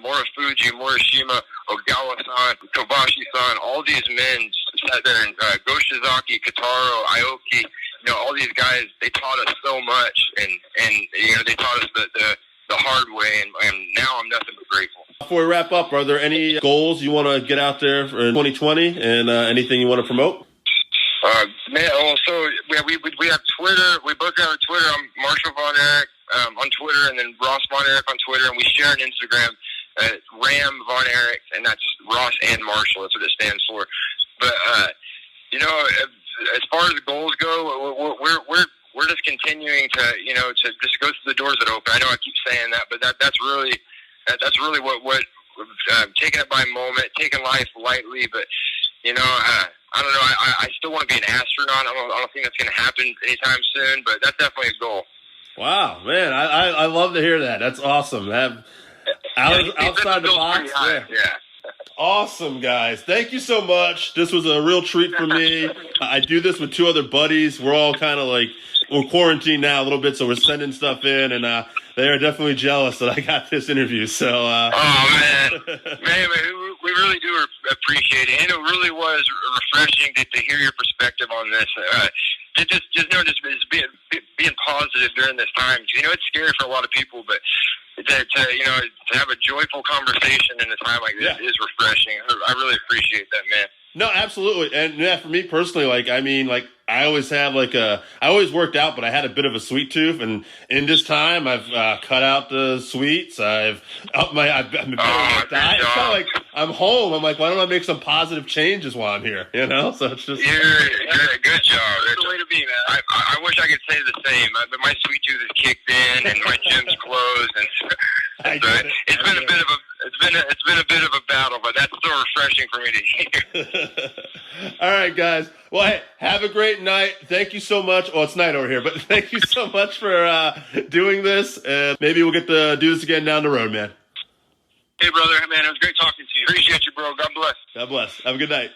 Morifuji, Morishima, Ogawa-san, Kobashi-san, all these men sat there, and Goshizaki, Kitaro, Aoki, all these guys, they taught us so much, and they taught us the hard way, and now I'm nothing but grateful. Before we wrap up, are there any goals you want to get out there for 2020, and anything you want to promote? So we have Twitter. We both have a Twitter. I'm Marshall VonErich on Twitter, and then Ross VonErich on Twitter, and we share an Instagram, Ram VonErich, and that's Ross and Marshall. That's what it stands for. But as far as the goals go, we're just continuing to just go through the doors that open. I know I keep saying that, but that's really what taking it by moment, taking life lightly. But I don't know. I still want to be an astronaut. I don't think that's going to happen anytime soon, but that's definitely a goal. Wow, man, I love to hear that. That's awesome. Outside the box. Yeah. Awesome, guys. Thank you so much. This was a real treat for me. I do this with 2 other buddies. We're all kind of we're quarantined now a little bit, so we're sending stuff in, and they are definitely jealous that I got this interview. So, man, we really do appreciate it, and it really was refreshing to hear your perspective on this. Just being positive during this time. It's scary for a lot of people, but to have a joyful conversation in a time like this is refreshing. I really appreciate that, man. No, absolutely. And yeah, for me personally, I always have I always worked out, but I had a bit of a sweet tooth. And in this time, I've cut out the sweets. I've upped I've been better with my diet. It's kind of like I'm home. I'm like, why don't I make some positive changes while I'm here? So it's just. You're good job. That's the way to be, man. I wish I could say the same, but my sweet tooth has kicked in and my gym's closed, and it's been a bit of a. It's been a bit of a battle, but that's still refreshing for me to hear. All right, guys. Well, hey, have a great night. Thank you so much. Well, it's night over here, but thank you so much for doing this. And maybe we'll get to do this again down the road, man. Hey, brother. Man, it was great talking to you. Appreciate you, bro. God bless. God bless. Have a good night.